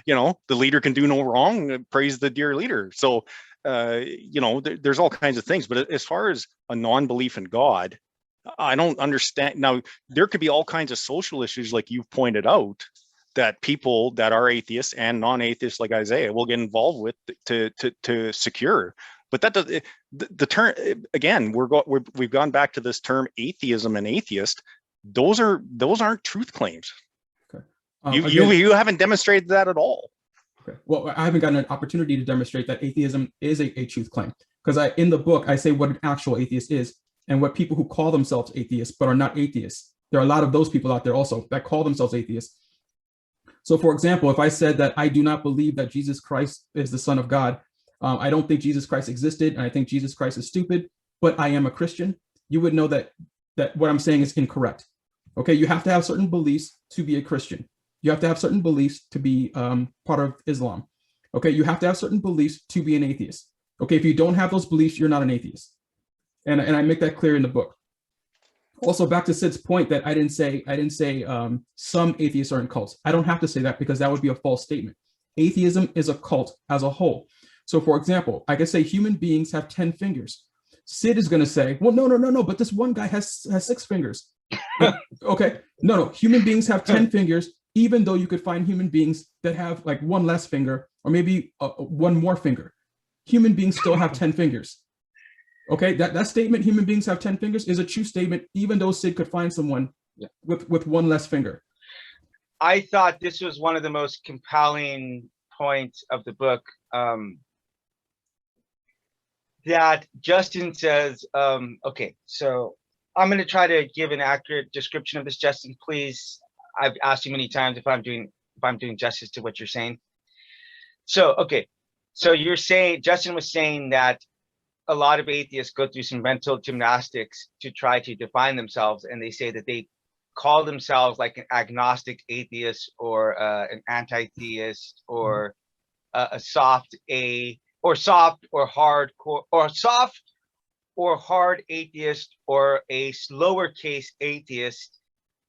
The leader can do no wrong. Praise the dear leader. So there's all kinds of things. But as far as a non-belief in God, I don't understand. Now, there could be all kinds of social issues, like you've pointed out, that people that are atheists and non-atheists, like Isaiah, will get involved with to secure. But that does the term again. We've gone back to this term atheism and atheist. Those aren't truth claims. Okay. You haven't demonstrated that at all. Okay. Well, I haven't gotten an opportunity to demonstrate that atheism is a truth claim, because in the book I say what an actual atheist is and what people who call themselves atheists but are not atheists. There are a lot of those people out there also that call themselves atheists. So, for example, if I said that I do not believe that Jesus Christ is the Son of God, I don't think Jesus Christ existed, and I think Jesus Christ is stupid, but I am a Christian, you would know that what I'm saying is incorrect. Okay, you have to have certain beliefs to be a Christian. You have to have certain beliefs to be part of Islam. Okay, you have to have certain beliefs to be an atheist. Okay, if you don't have those beliefs, you're not an atheist. And I make that clear in the book. Also, back to Sid's point that I didn't say some atheists are in cults. I don't have to say that because that would be a false statement. Atheism is a cult as a whole. So, for example, I could say human beings have 10 fingers. Sid is going to say, well, no, but this one guy has 6 fingers. Okay, no, human beings have 10 fingers, even though you could find human beings that have like one less finger or maybe one more finger. Human beings still have 10 fingers. Okay, that statement, human beings have 10 fingers, is a true statement, even though Sid could find someone with one less finger. I thought this was one of the most compelling points of the book, that Justin says, okay, so I'm going to try to give an accurate description of this, Justin, please. I've asked you many times if I'm doing justice to what you're saying. So, okay, so you're saying, Justin was saying that a lot of atheists go through some mental gymnastics to try to define themselves, and they say that they call themselves like an agnostic atheist or an anti-theist or a soft or hardcore or soft or hard atheist or a lowercase atheist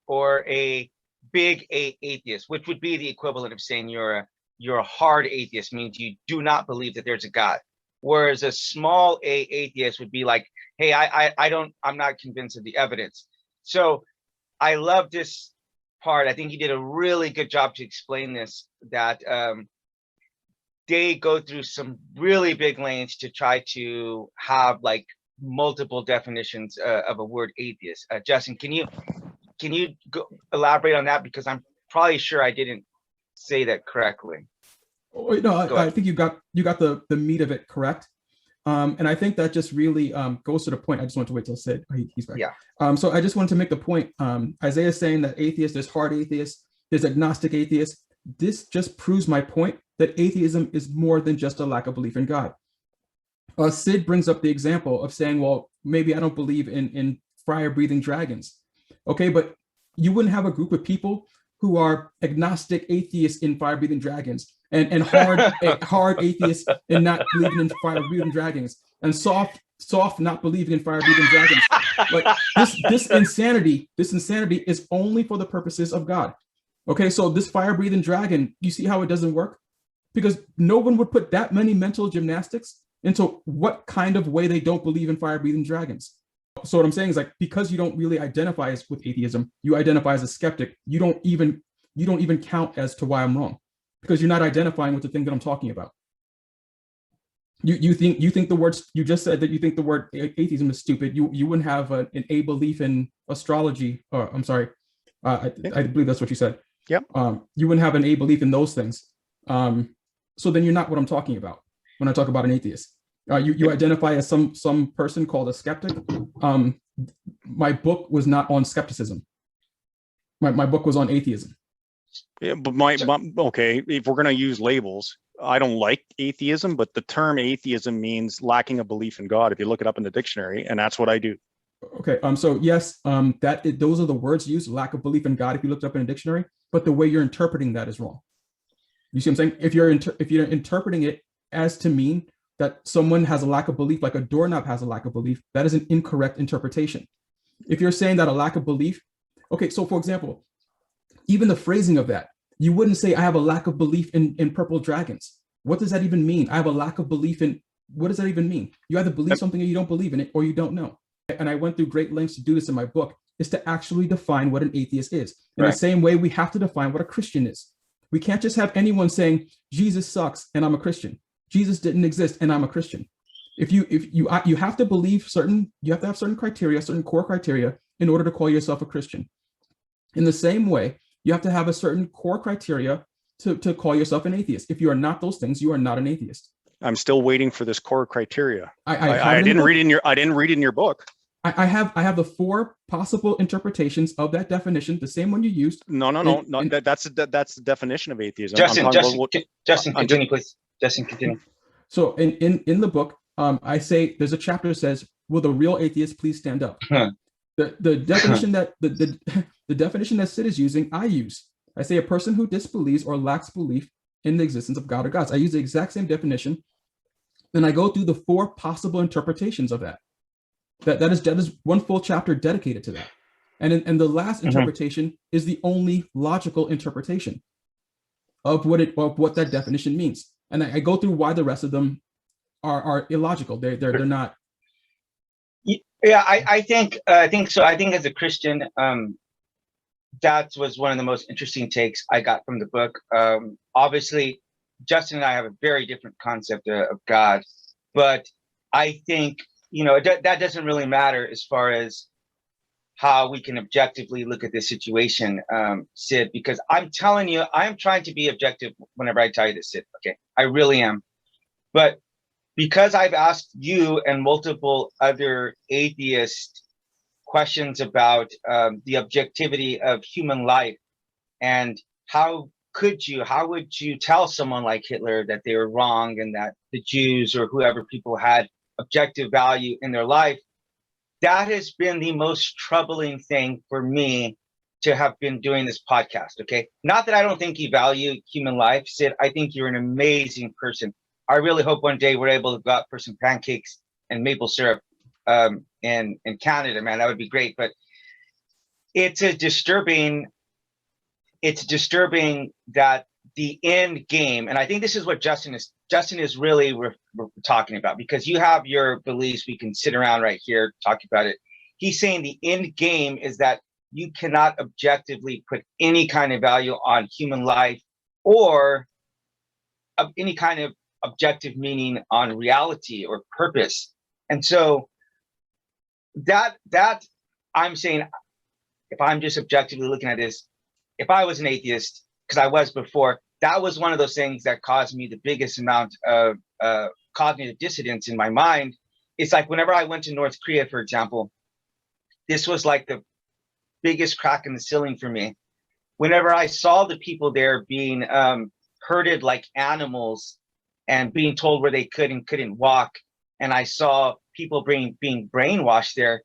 or a big A atheist, which would be the equivalent of saying you're a hard atheist, means you do not believe that there's a God. Whereas a small A atheist would be like, hey, I'm not convinced of the evidence. So I love this part. I think you did a really good job to explain this, that they go through some really big lengths to try to have like multiple definitions of a word atheist. Justin, can you elaborate on that? Because I'm probably sure I didn't say that correctly. Oh, no, I think you got the meat of it correct. And I think that just really goes to the point. I just want to wait till Sid. He's back. Yeah. So I just wanted to make the point. Isaiah is saying that atheists, there's hard atheists, there's agnostic atheists. This just proves my point that atheism is more than just a lack of belief in God. Sid brings up the example of saying, well, maybe I don't believe in fire-breathing dragons. Okay, but you wouldn't have a group of people who are agnostic atheists in fire-breathing dragons, and hard atheists and not believing in fire-breathing dragons, and soft not believing in fire-breathing dragons. Like this insanity is only for the purposes of God. Okay, so this fire-breathing dragon, you see how it doesn't work? because no one would put that many mental gymnastics into what kind of way they don't believe in fire-breathing dragons. So what I'm saying is, like, because you don't really identify as with atheism, you identify as a skeptic. You don't even count as to why I'm wrong, because you're not identifying with the thing that I'm talking about. You think the words, you just said that you think the word atheism is stupid. You wouldn't have an a belief in astrology. Or I'm sorry, I believe that's what you said. Yep. You wouldn't have an a belief in those things. So then you're not what I'm talking about when I talk about an atheist. You identify as some person called a skeptic. My book was not on skepticism. My book was on atheism. Yeah, but okay, if we're going to use labels, I don't like atheism, but the term atheism means lacking a belief in God if you look it up in the dictionary, and that's what I do. Okay, so yes, those are the words used, lack of belief in God, if you looked up in a dictionary, but the way you're interpreting that is wrong. You see what I'm saying? If you're interpreting it as to mean that someone has a lack of belief, like a doorknob has a lack of belief, that is an incorrect interpretation. If you're saying that a lack of belief, okay, so for example, even the phrasing of that, you wouldn't say, I have a lack of belief in purple dragons. What does that even mean? I have a lack of belief in, what does that even mean? You either believe something or you don't believe in it, or you don't know. And I went through great lengths to do this in my book, is to actually define what an atheist is. In the same way, we have to define what a Christian is. We can't just have anyone saying, Jesus sucks and I'm a Christian. Jesus didn't exist and I'm a Christian. You have to believe you have to have certain criteria, certain core criteria in order to call yourself a Christian. In the same way, you have to have a certain core criteria to call yourself an atheist. If you are not those things, you are not an atheist. I'm still waiting for this core criteria. I didn't read in your book. I have the 4 possible interpretations of that definition, the same one you used. No. That's the definition of atheism. Justin, continue, please. Justin, continue. So in the book, I say there's a chapter that says, "Will the real atheist please stand up?" The definition that the definition that Sid is using, I use. I say a person who disbelieves or lacks belief in the existence of God or gods. I use the exact same definition, and I go through the 4 possible interpretations of that. That is one full chapter dedicated to that. And the last interpretation is the only logical interpretation of what that definition means. And I go through why the rest of them are illogical. They're not. Yeah, I think so. I think as a Christian, that was one of the most interesting takes I got from the book. Obviously, Justin and I have a very different concept of God, but I think, that doesn't really matter as far as how we can objectively look at this situation, Sid, because I'm telling you, I'm trying to be objective whenever I tell you this, Sid. Okay, I really am. But because I've asked you and multiple other atheists questions about the objectivity of human life, and how would you tell someone like Hitler that they were wrong and that the Jews or whoever people had objective value in their life? That has been the most troubling thing for me to have been doing this podcast. Okay, not that I don't think you value human life, Sid. I think you're an amazing person. I really hope one day we're able to go out for some pancakes and maple syrup in Canada, man. That would be great. But it's disturbing that the end game, and I think this is what Justin is really we're talking about, because you have your beliefs. We can sit around right here talking about it. He's saying the end game is that you cannot objectively put any kind of value on human life or any kind of objective meaning on reality or purpose. And so that I'm saying, if I'm just objectively looking at this, if I was an atheist, because I was before, that was one of those things that caused me the biggest amount of cognitive dissonance in my mind. It's like whenever I went to North Korea, for example, this was like the biggest crack in the ceiling for me. Whenever I saw the people there being herded like animals and being told where they could and couldn't walk, and I saw people being brainwashed there,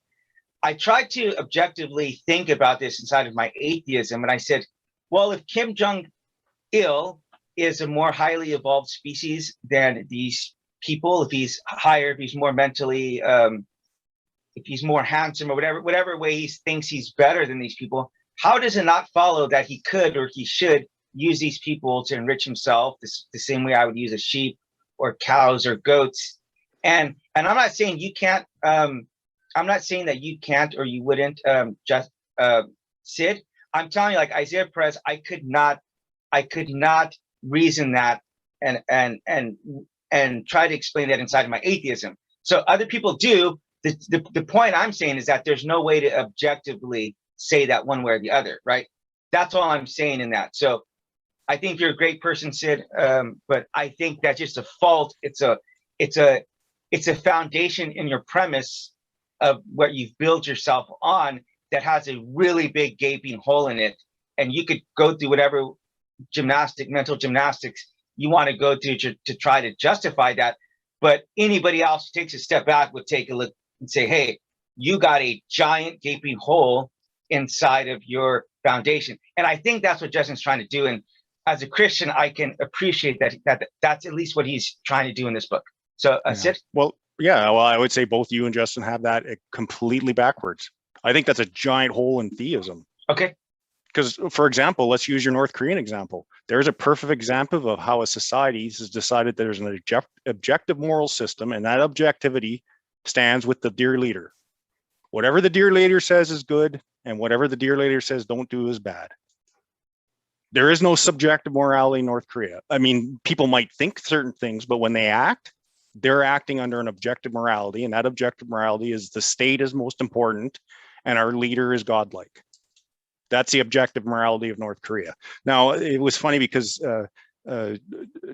I tried to objectively think about this inside of my atheism. And I said, well, if Kim Jong-il is a more highly evolved species than these people, if he's higher, if he's more mentally, if he's more handsome or whatever way he thinks he's better than these people, how does it not follow that he could or he should use these people to enrich himself the same way I would use a sheep or cows or goats. And I'm not saying you can't, I'm not saying that you can't or you wouldn't just Sid. I'm telling you, like Isaiah Perez, I could not reason that and try to explain that inside of my atheism. So other people do. The point I'm saying is that there's no way to objectively say that one way or the other, right? That's all I'm saying in that. So I think you're a great person, Sid, but I think that's just a fault. It's a foundation in your premise of what you've built yourself on that has a really big gaping hole in it, and you could go through whatever mental gymnastics you want to go through to try to justify that. But anybody else who takes a step back would take a look and say, hey, you got a giant gaping hole inside of your foundation. And I think that's what Justin's trying to do. And as a Christian, I can appreciate that's at least what he's trying to do in this book. So Sid? Well, I would say both you and Justin have that completely backwards. I think that's a giant hole in theism. Okay. Because, for example, let's use your North Korean example. There's a perfect example of how a society has decided there's an objective moral system, and that objectivity stands with the dear leader. Whatever the dear leader says is good, and whatever the dear leader says don't do is bad. There is no subjective morality in North Korea. I mean, people might think certain things, but when they act, they're acting under an objective morality, and that objective morality is the state is most important, and our leader is godlike. That's the objective morality of North Korea. Now, it was funny because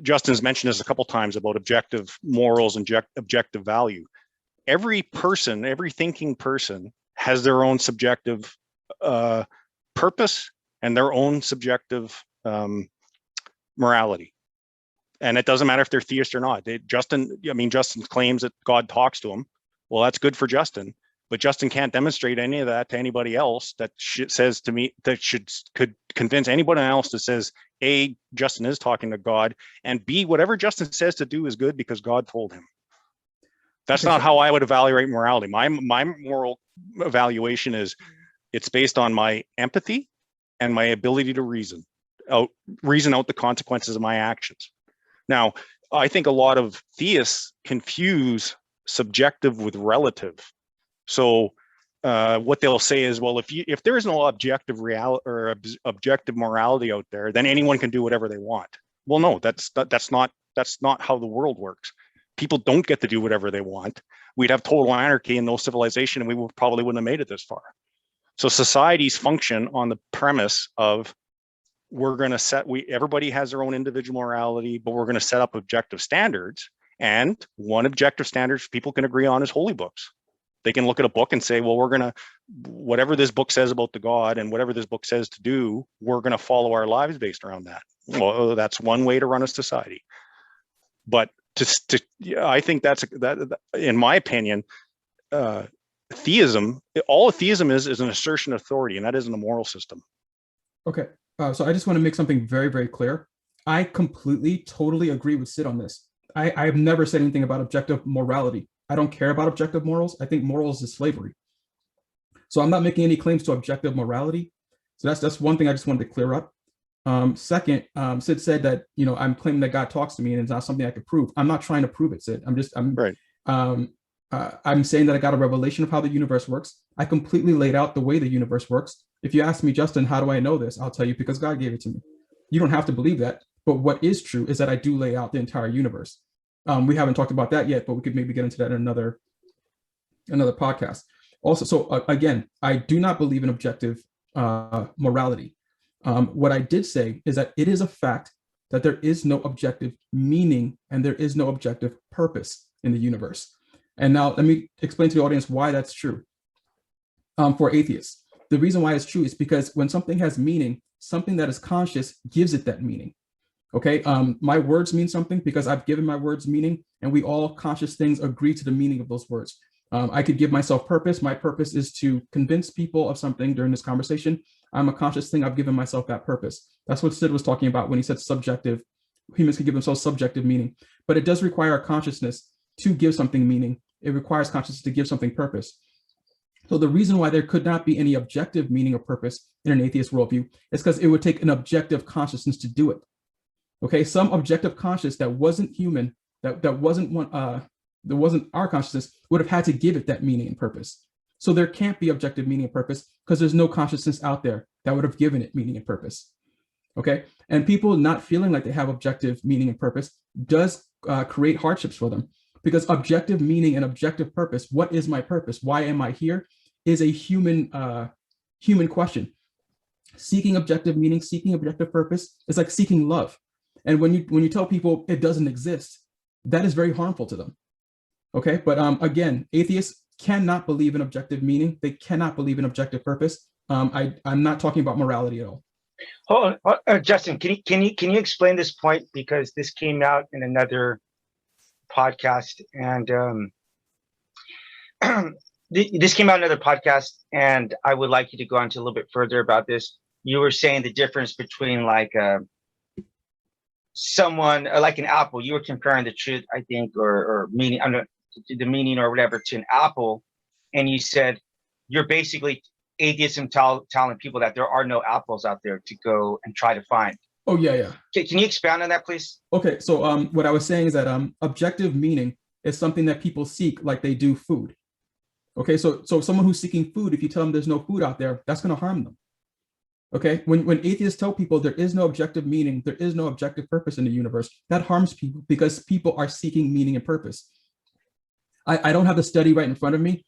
Justin's mentioned this a couple times about objective morals and objective value. Every person, every thinking person has their own subjective purpose and their own subjective morality. And it doesn't matter if they're theist or not. Justin claims that God talks to him. Well, that's good for Justin. But Justin can't demonstrate any of that to anybody else that says to me that could convince anybody else that says, A, Justin is talking to God, and B, whatever Justin says to do is good because God told him. That's not how I would evaluate morality. My moral evaluation is it's based on my empathy and my ability to reason out the consequences of my actions. Now, I think a lot of theists confuse subjective with relative. So what they'll say is, well, if there is no objective reality or objective morality out there, then anyone can do whatever they want. Well, no, that's not how the world works. People don't get to do whatever they want. We'd have total anarchy and no civilization, and we probably wouldn't have made it this far. So societies function on the premise of everybody has their own individual morality, but we're going to set up objective standards. And one objective standard people can agree on is holy books. They can look at a book and say, well, whatever this book says about the God and whatever this book says to do, we're going to follow our lives based around that. Well, that's one way to run a society. But I think that in my opinion, theism, all theism is an assertion of authority, and that isn't a moral system. Okay. So I just want to make something very, very clear. I completely, totally agree with Sid on this. I have never said anything about objective morality. I don't care about objective morals. I think morals is slavery. So I'm not making any claims to objective morality. So that's one thing I just wanted to clear up. Second, Sid said that, I'm claiming that God talks to me and it's not something I could prove. I'm not trying to prove it, Sid. I'm saying that I got a revelation of how the universe works. I completely laid out the way the universe works. If you ask me, Justin, how do I know this? I'll tell you because God gave it to me. You don't have to believe that. But what is true is that I do lay out the entire universe. We haven't talked about that yet, but we could maybe get into that in another podcast. Also, so again, I do not believe in objective morality. What I did say is that it is a fact that there is no objective meaning and there is no objective purpose in the universe. And now let me explain to the audience why that's true. For atheists, the reason why it's true is because when something has meaning, something that is conscious gives it that meaning. Okay, my words mean something because I've given my words meaning, and we all conscious things agree to the meaning of those words. I could give myself purpose. My purpose is to convince people of something during this conversation. I'm a conscious thing. I've given myself that purpose. That's what Sid was talking about when he said subjective. Humans can give themselves subjective meaning, but it does require a consciousness to give something meaning. It requires consciousness to give something purpose. So the reason why there could not be any objective meaning or purpose in an atheist worldview is because it would take an objective consciousness to do it. Okay, some objective consciousness that wasn't human, that wasn't our consciousness, would have had to give it that meaning and purpose. So there can't be objective meaning and purpose because there's no consciousness out there that would have given it meaning and purpose. Okay, and people not feeling like they have objective meaning and purpose does create hardships for them, because objective meaning and objective purpose, what is my purpose? Why am I here? Is a human question. Seeking objective meaning, seeking objective purpose is like seeking love. And when you tell people it doesn't exist, that is very harmful to them. Okay, but again, atheists cannot believe in objective meaning. They cannot believe in objective purpose. I'm not talking about morality at all. Hold on, Justin, can you explain this point, because this came out in another podcast, and this came out in another podcast, and I would like you to go on to a little bit further about this. You were saying the difference between like someone like an apple. You were comparing the truth, I think, or meaning, I don't know, the meaning or whatever, to an apple, and you said you're basically atheism telling people that there are no apples out there to go and try to find. Oh yeah. Can you expand on that, please? Okay, so what I was saying is that objective meaning is something that people seek like they do food. Okay, so someone who's seeking food, if you tell them there's no food out there, that's going to harm them. Okay, when atheists tell people there is no objective meaning, there is no objective purpose in the universe, that harms people, because people are seeking meaning and purpose. I don't have the study right in front of me,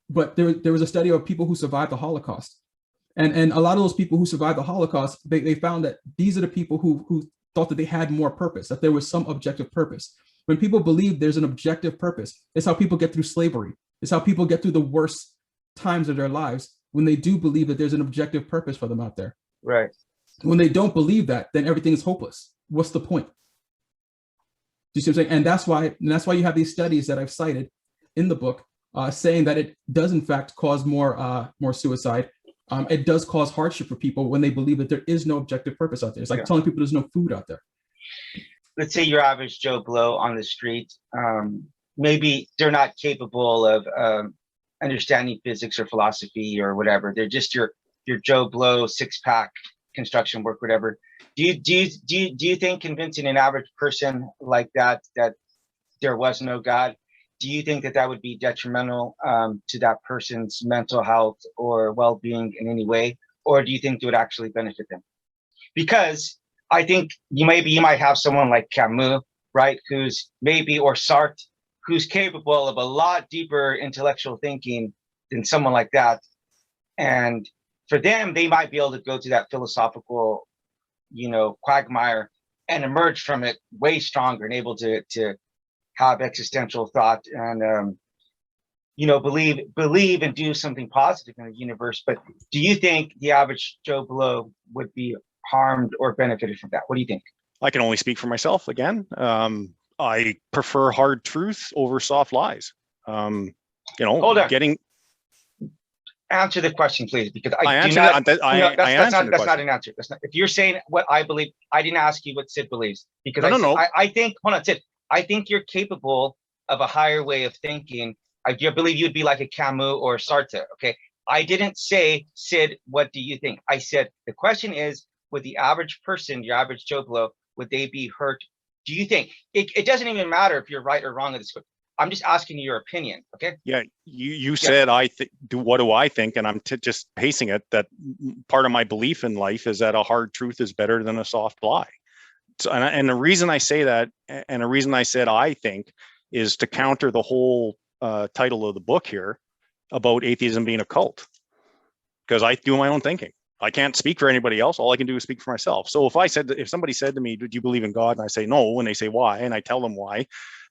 but there was a study of people who survived the Holocaust. And a lot of those people who survived the Holocaust, they found that these are the people who thought that they had more purpose, that there was some objective purpose. When people believe there's an objective purpose, it's how people get through slavery. It's how people get through the worst times of their lives, when they do believe that there's an objective purpose for them out there. Right. When they don't believe that, then everything is hopeless. What's the point? Do you see what I'm saying? And that's why you have these studies that I've cited in the book, saying that it does in fact cause more suicide. It does cause hardship for people when they believe that there is no objective purpose out there. It's like telling people there's no food out there. Let's say your average Joe Blow on the street, maybe they're not capable of understanding physics or philosophy or whatever. They're just your Joe Blow six-pack construction work, whatever. Do you think convincing an average person like that there was no God, do you think that would be detrimental to that person's mental health or well-being in any way? Or do you think it would actually benefit them? Because I think you might have someone like Camus, right, who's maybe, or Sartre, who's capable of a lot deeper intellectual thinking than someone like that. And for them, they might be able to go to that philosophical, quagmire and emerge from it way stronger and able to have existential thought and believe and do something positive in the universe. But do you think the average Joe Blow would be harmed or benefited from that? What do you think? I can only speak for myself again. I prefer hard truth over soft lies. Hold on. Answer the question, please, because that's not an answer. That's not. If you're saying what I believe, I didn't ask you what Sid believes, because I think, hold on, Sid, I think you're capable of a higher way of thinking. I believe you'd be like a Camus or Sartre. Okay, I didn't say, Sid, what do you think? I said the question is, would the average person, your average Joe Blow, would they be hurt? Do you think it doesn't even matter if you're right or wrong at this point? I'm just asking you your opinion, okay? Yeah, you said what do I think, and I'm just pacing it. That part of my belief in life is that a hard truth is better than a soft lie. So, and the reason I say that, and the reason I said I think, is to counter the whole title of the book here about atheism being a cult, because I do my own thinking. I can't speak for anybody else. All I can do is speak for myself. So if somebody said to me, "Do you believe in God?" and I say no, and they say why, and I tell them why.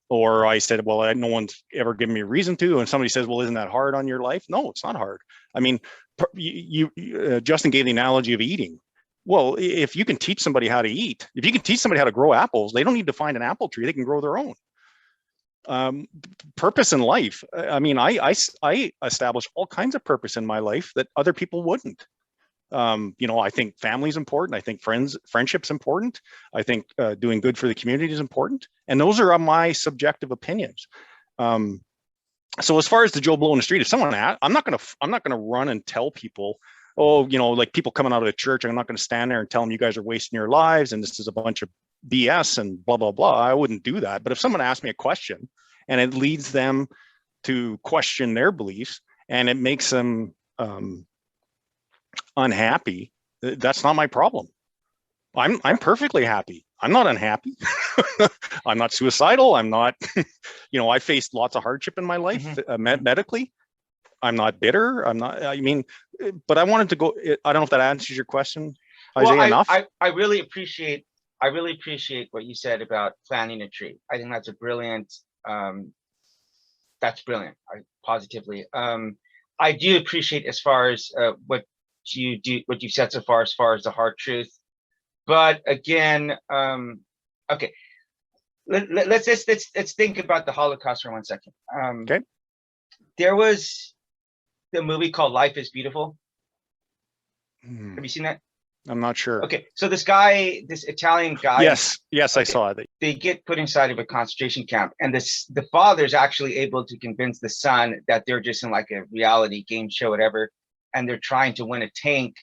Or I said, well, no one's ever given me a reason to. And somebody says, well, isn't that hard on your life? No, it's not hard. I mean, Justin gave the analogy of eating. Well, if you can teach somebody how to eat, if you can teach somebody how to grow apples, they don't need to find an apple tree. They can grow their own. Purpose in life. I mean, I establish all kinds of purpose in my life that other people wouldn't. I think family's important. I think friendship's important. I think doing good for the community is important. And those are my subjective opinions. So as far as the Joe Blow in the street, if someone I'm not gonna run and tell people, oh, like people coming out of the church, I'm not gonna stand there and tell them you guys are wasting your lives and this is a bunch of BS and blah blah blah. I wouldn't do that. But if someone asks me a question and it leads them to question their beliefs and it makes them unhappy, that's not my problem. I'm perfectly happy. I'm not unhappy. I'm not suicidal. I'm not, I faced lots of hardship in my life, medically. I'm not bitter. I'm not, but I wanted to go, I don't know if that answers your question, Isaiah, enough. I really appreciate what you said about planting a tree. I think that's brilliant. Positively. I do appreciate as far as what you've said so far as the hard truth. But again, okay, let's think about the Holocaust for 1 second. Okay. There was the movie called Life is Beautiful. Have you seen that? I'm not sure. Okay, so this Italian guy. Yes, okay. I saw it. They get put inside of a concentration camp, and the father's actually able to convince the son that they're just in like a reality game show, whatever, and they're trying to win a tank.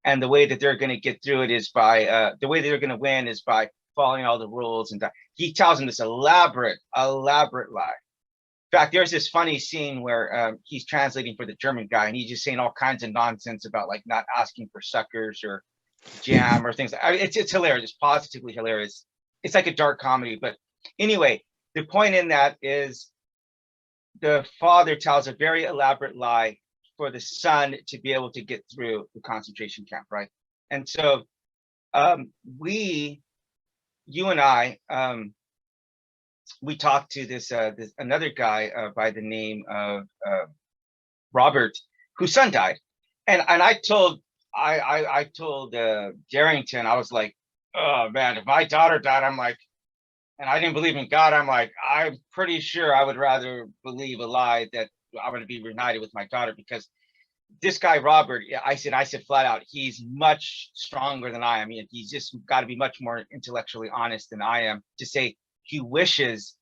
And the way that they're going to get through it is by win is by following all the rules. And he tells him this elaborate lie. In fact, there's this funny scene where he's translating for the German guy, and he's just saying all kinds of nonsense about like not asking for suckers or jam or things. It's hilarious. It's positively hilarious. It's like a dark comedy. But anyway, the point in that is the father tells a very elaborate lie for the son to be able to get through the concentration camp, right? And so you and I, we talked to this another guy by the name of Robert, whose son died, and I told Darrington, I was like, oh man, if my daughter died, I'm like, and I didn't believe in God, I'm like, I'm pretty sure I would rather believe a lie that I'm going to be reunited with my daughter, because this guy Robert, I said flat out, he's much stronger than I am. He's just got to be much more intellectually honest than I am to say he wishes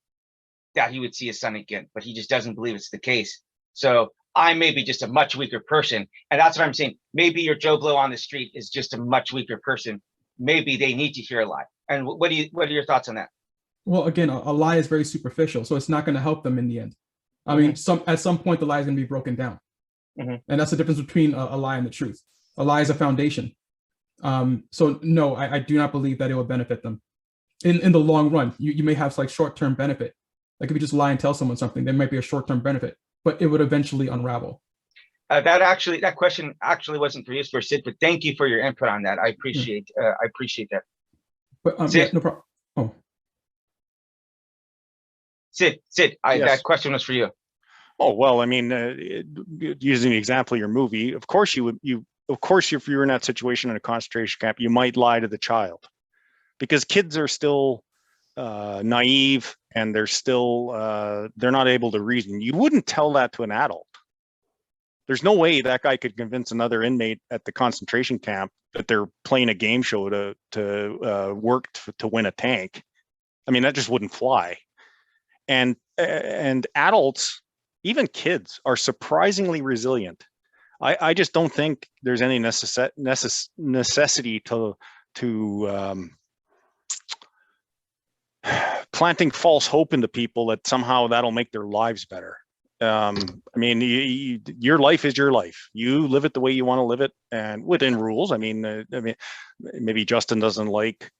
that he would see his son again, but he just doesn't believe it's the case. So I may be just a much weaker person, and that's what I'm saying. Maybe your Joe Blow on the street is just a much weaker person. Maybe they need to hear a lie. And what are your thoughts on that? Well, again, a lie is very superficial, so it's not going to help them in the end. I mean, at some point, the lie is going to be broken down. And that's the difference between a lie and the truth. A lie is a foundation. So no, I do not believe that it will benefit them. In the long run, you may have like short-term benefit. Like if you just lie and tell someone something, there might be a short-term benefit, but it would eventually unravel. That question actually wasn't for you, for Sid, but thank you for your input on that. I appreciate that. But Sid? yeah, no problem. Oh. Sid, Yes. That question was for you. Oh, well, I mean, using the example of your movie, of course of course, if you're in that situation in a concentration camp, you might lie to the child, because kids are still naive and they're still, they're not able to reason. You wouldn't tell that to an adult. There's no way that guy could convince another inmate at the concentration camp that they're playing a game show to work to win a tank. I mean, that just wouldn't fly. And adults, even kids, are surprisingly resilient. I just don't think there's any necessity to planting false hope into people that somehow that'll make their lives better. I mean, your life is your life. You live it the way you want to live it, and within rules. I mean, maybe Justin doesn't like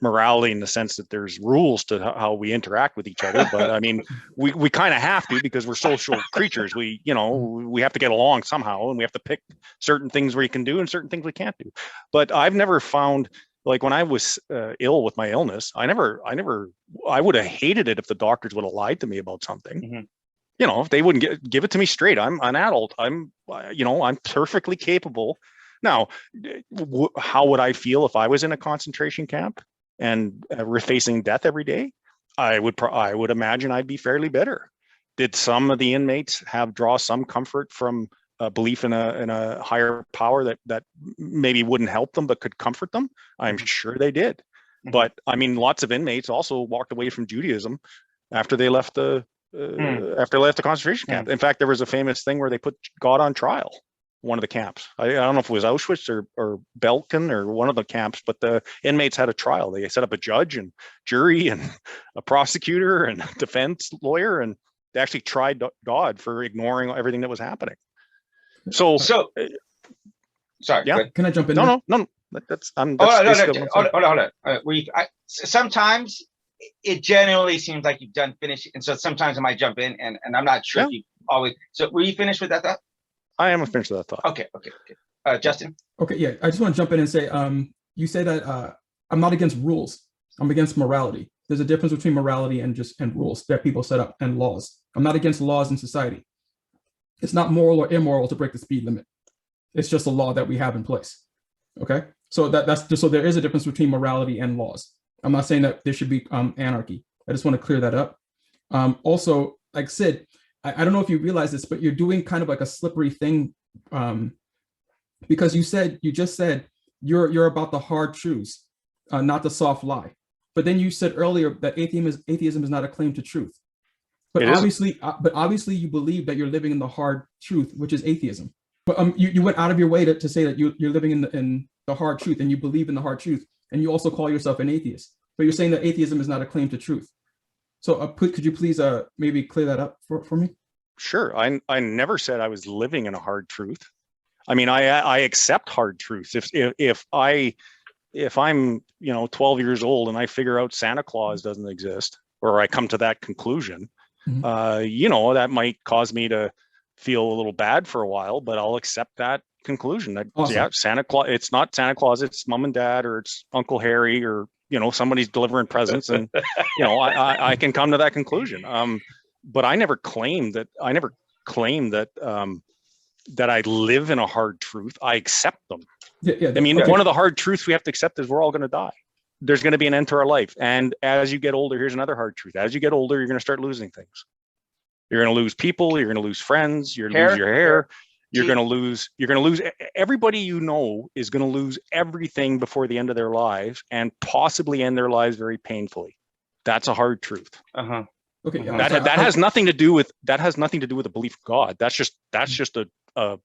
morality in the sense that there's rules to how we interact with each other, but I mean, we kind of have to, because we're social creatures. We have to get along somehow, and we have to pick certain things we can do and certain things we can't do. But I've never found, like when I was ill with my illness, I would have hated it if the doctors would have lied to me about something. If they wouldn't give it to me straight. I'm an adult. I'm perfectly capable. Now, how would I feel if I was in a concentration camp and we're facing death every day? I would imagine I'd be fairly bitter. Did some of the inmates draw some comfort from a belief in a higher power that maybe wouldn't help them but could comfort them? I'm sure they did. But I mean, lots of inmates also walked away from Judaism after they left the after they left the concentration camp. In fact, there was a famous thing where they put God on trial, one of the camps. I don't know if it was Auschwitz or Belkin or one of the camps, but the inmates had a trial. They set up a judge and jury and a prosecutor and a defense lawyer, and they actually tried God for ignoring everything that was happening. So sorry. Yeah. Can I jump in? No. That's Hold on. Sometimes it generally seems like you've done finished, and so sometimes I might jump in, and I'm not sure if you always. So were you finished with that thought? I am finished with that thought. Okay. Justin. Okay, yeah. I just want to jump in and say, you say that I'm not against rules. I'm against morality. There's a difference between morality and rules that people set up and laws. I'm not against laws in society. It's not moral or immoral to break the speed limit. It's just a law that we have in place. Okay, so that's just so there is a difference between morality and laws. I'm not saying that there should be anarchy. I just want to clear that up. Also, like Sid, I don't know if you realize this, but you're doing kind of like a slippery thing, because you just said you're about the hard truths, not the soft lie. But then you said earlier that atheism is not a claim to truth. But obviously you believe that you're living in the hard truth, which is atheism. But you went out of your way to say that you're living in the hard truth, and you believe in the hard truth, and you also call yourself an atheist. But you're saying that atheism is not a claim to truth. So could you please maybe clear that up for me? Sure. I never said I was living in a hard truth. I mean, I accept hard truths. If I'm 12 years old and I figure out Santa Claus doesn't exist, or I come to that conclusion, that might cause me to feel a little bad for a while, but I'll accept that conclusion. That Awesome. Santa Claus, it's not Santa Claus, it's mom and dad, or it's Uncle Harry, or somebody's delivering presents, and I can come to that conclusion. But I never claimed that that I live in a hard truth. I accept them. Yeah. I mean, one of the hard truths we have to accept is we're all going to die. There's going to be an end to our life. And as you get older, here's another hard truth. As you get older, you're going to start losing things. You're going to lose people. You're going to lose friends. You're going to lose your hair. You're going to lose everybody is going to lose everything before the end of their lives, and possibly end their lives very painfully. That's a hard truth. Okay. That has nothing to do with the belief of God. That's just a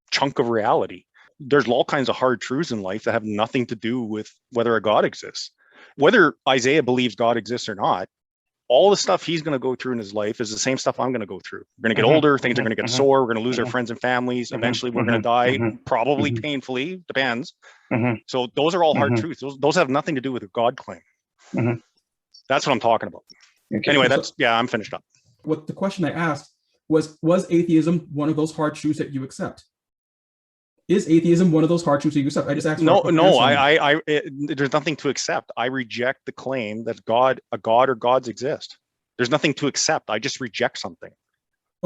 chunk of reality. There's all kinds of hard truths in life that have nothing to do with whether a God exists. Whether Isaiah believes God exists or not, all the stuff he's going to go through in his life is the same stuff I'm going to go through. We're going to get older, things are going to get sore, we're going to lose our friends and families. Eventually we're going to die, probably painfully, depends. So those are all hard truths. Those have nothing to do with a God claim. That's what I'm talking about. Okay. Anyway, I'm finished up. What the question I asked was atheism one of those hard truths that you accept? Is atheism one of those hard truths that you accept? I just asked. No, there's nothing to accept. I reject the claim that a God or gods exist. There's nothing to accept. I just reject something.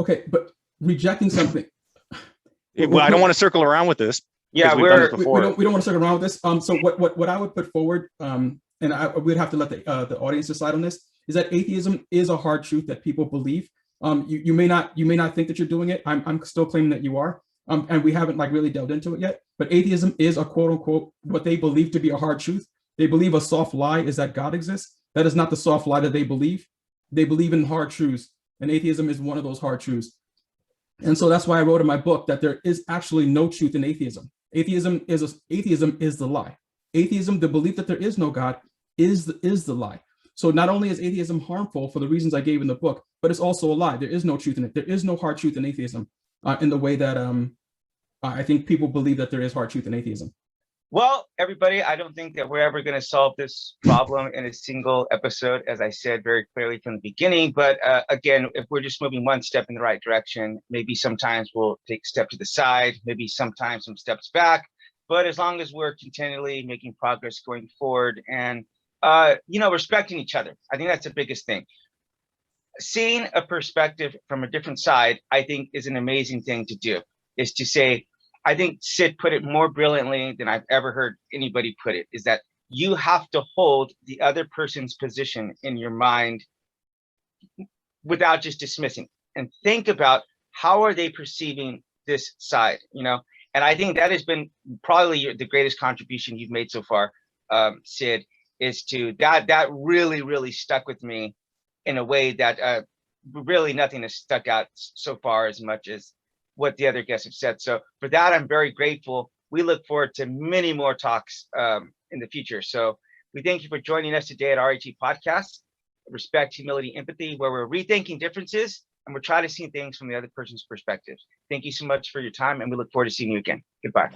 Okay, but rejecting something. I don't want to circle around with this. Yeah, we don't want to circle around with this. So what I would put forward, and we'd have to let the audience decide on this, is that atheism is a hard truth that people believe. You may not think that you're doing it. I'm still claiming that you are. And we haven't really delved into it yet, but atheism is a quote unquote what they believe to be a hard truth. They believe a soft lie is that God exists. That is not the soft lie that they believe. They believe in hard truths, and atheism is one of those hard truths. And so that's why I wrote in my book that there is actually no truth in atheism. Atheism is the lie. Atheism, the belief that there is no God, is the lie. So not only is atheism harmful for the reasons I gave in the book, but it's also a lie. There is no truth in it. There is no hard truth in atheism. In the way that I think people believe that there is hard truth in atheism. Well, everybody, I don't think that we're ever going to solve this problem in a single episode, as I said very clearly from the beginning. But again, if we're just moving one step in the right direction, maybe sometimes we'll take a step to the side, maybe sometimes some steps back. But as long as we're continually making progress going forward and, respecting each other, I think that's the biggest thing. Seeing a perspective from a different side, I think, is an amazing thing to do. Is to say, I think Sid put it more brilliantly than I've ever heard anybody put it, is that you have to hold the other person's position in your mind without just dismissing, and think about how are they perceiving this side, And I think that has been probably the greatest contribution you've made so far, Sid, is to that really, really stuck with me in a way that really nothing has stuck out so far as much as what the other guests have said. So for that, I'm very grateful. We look forward to many more talks in the future. So we thank you for joining us today at RHE Podcast, Respect, Humility, Empathy, where we're rethinking differences and we're trying to see things from the other person's perspective. Thank you so much for your time, and we look forward to seeing you again. Goodbye.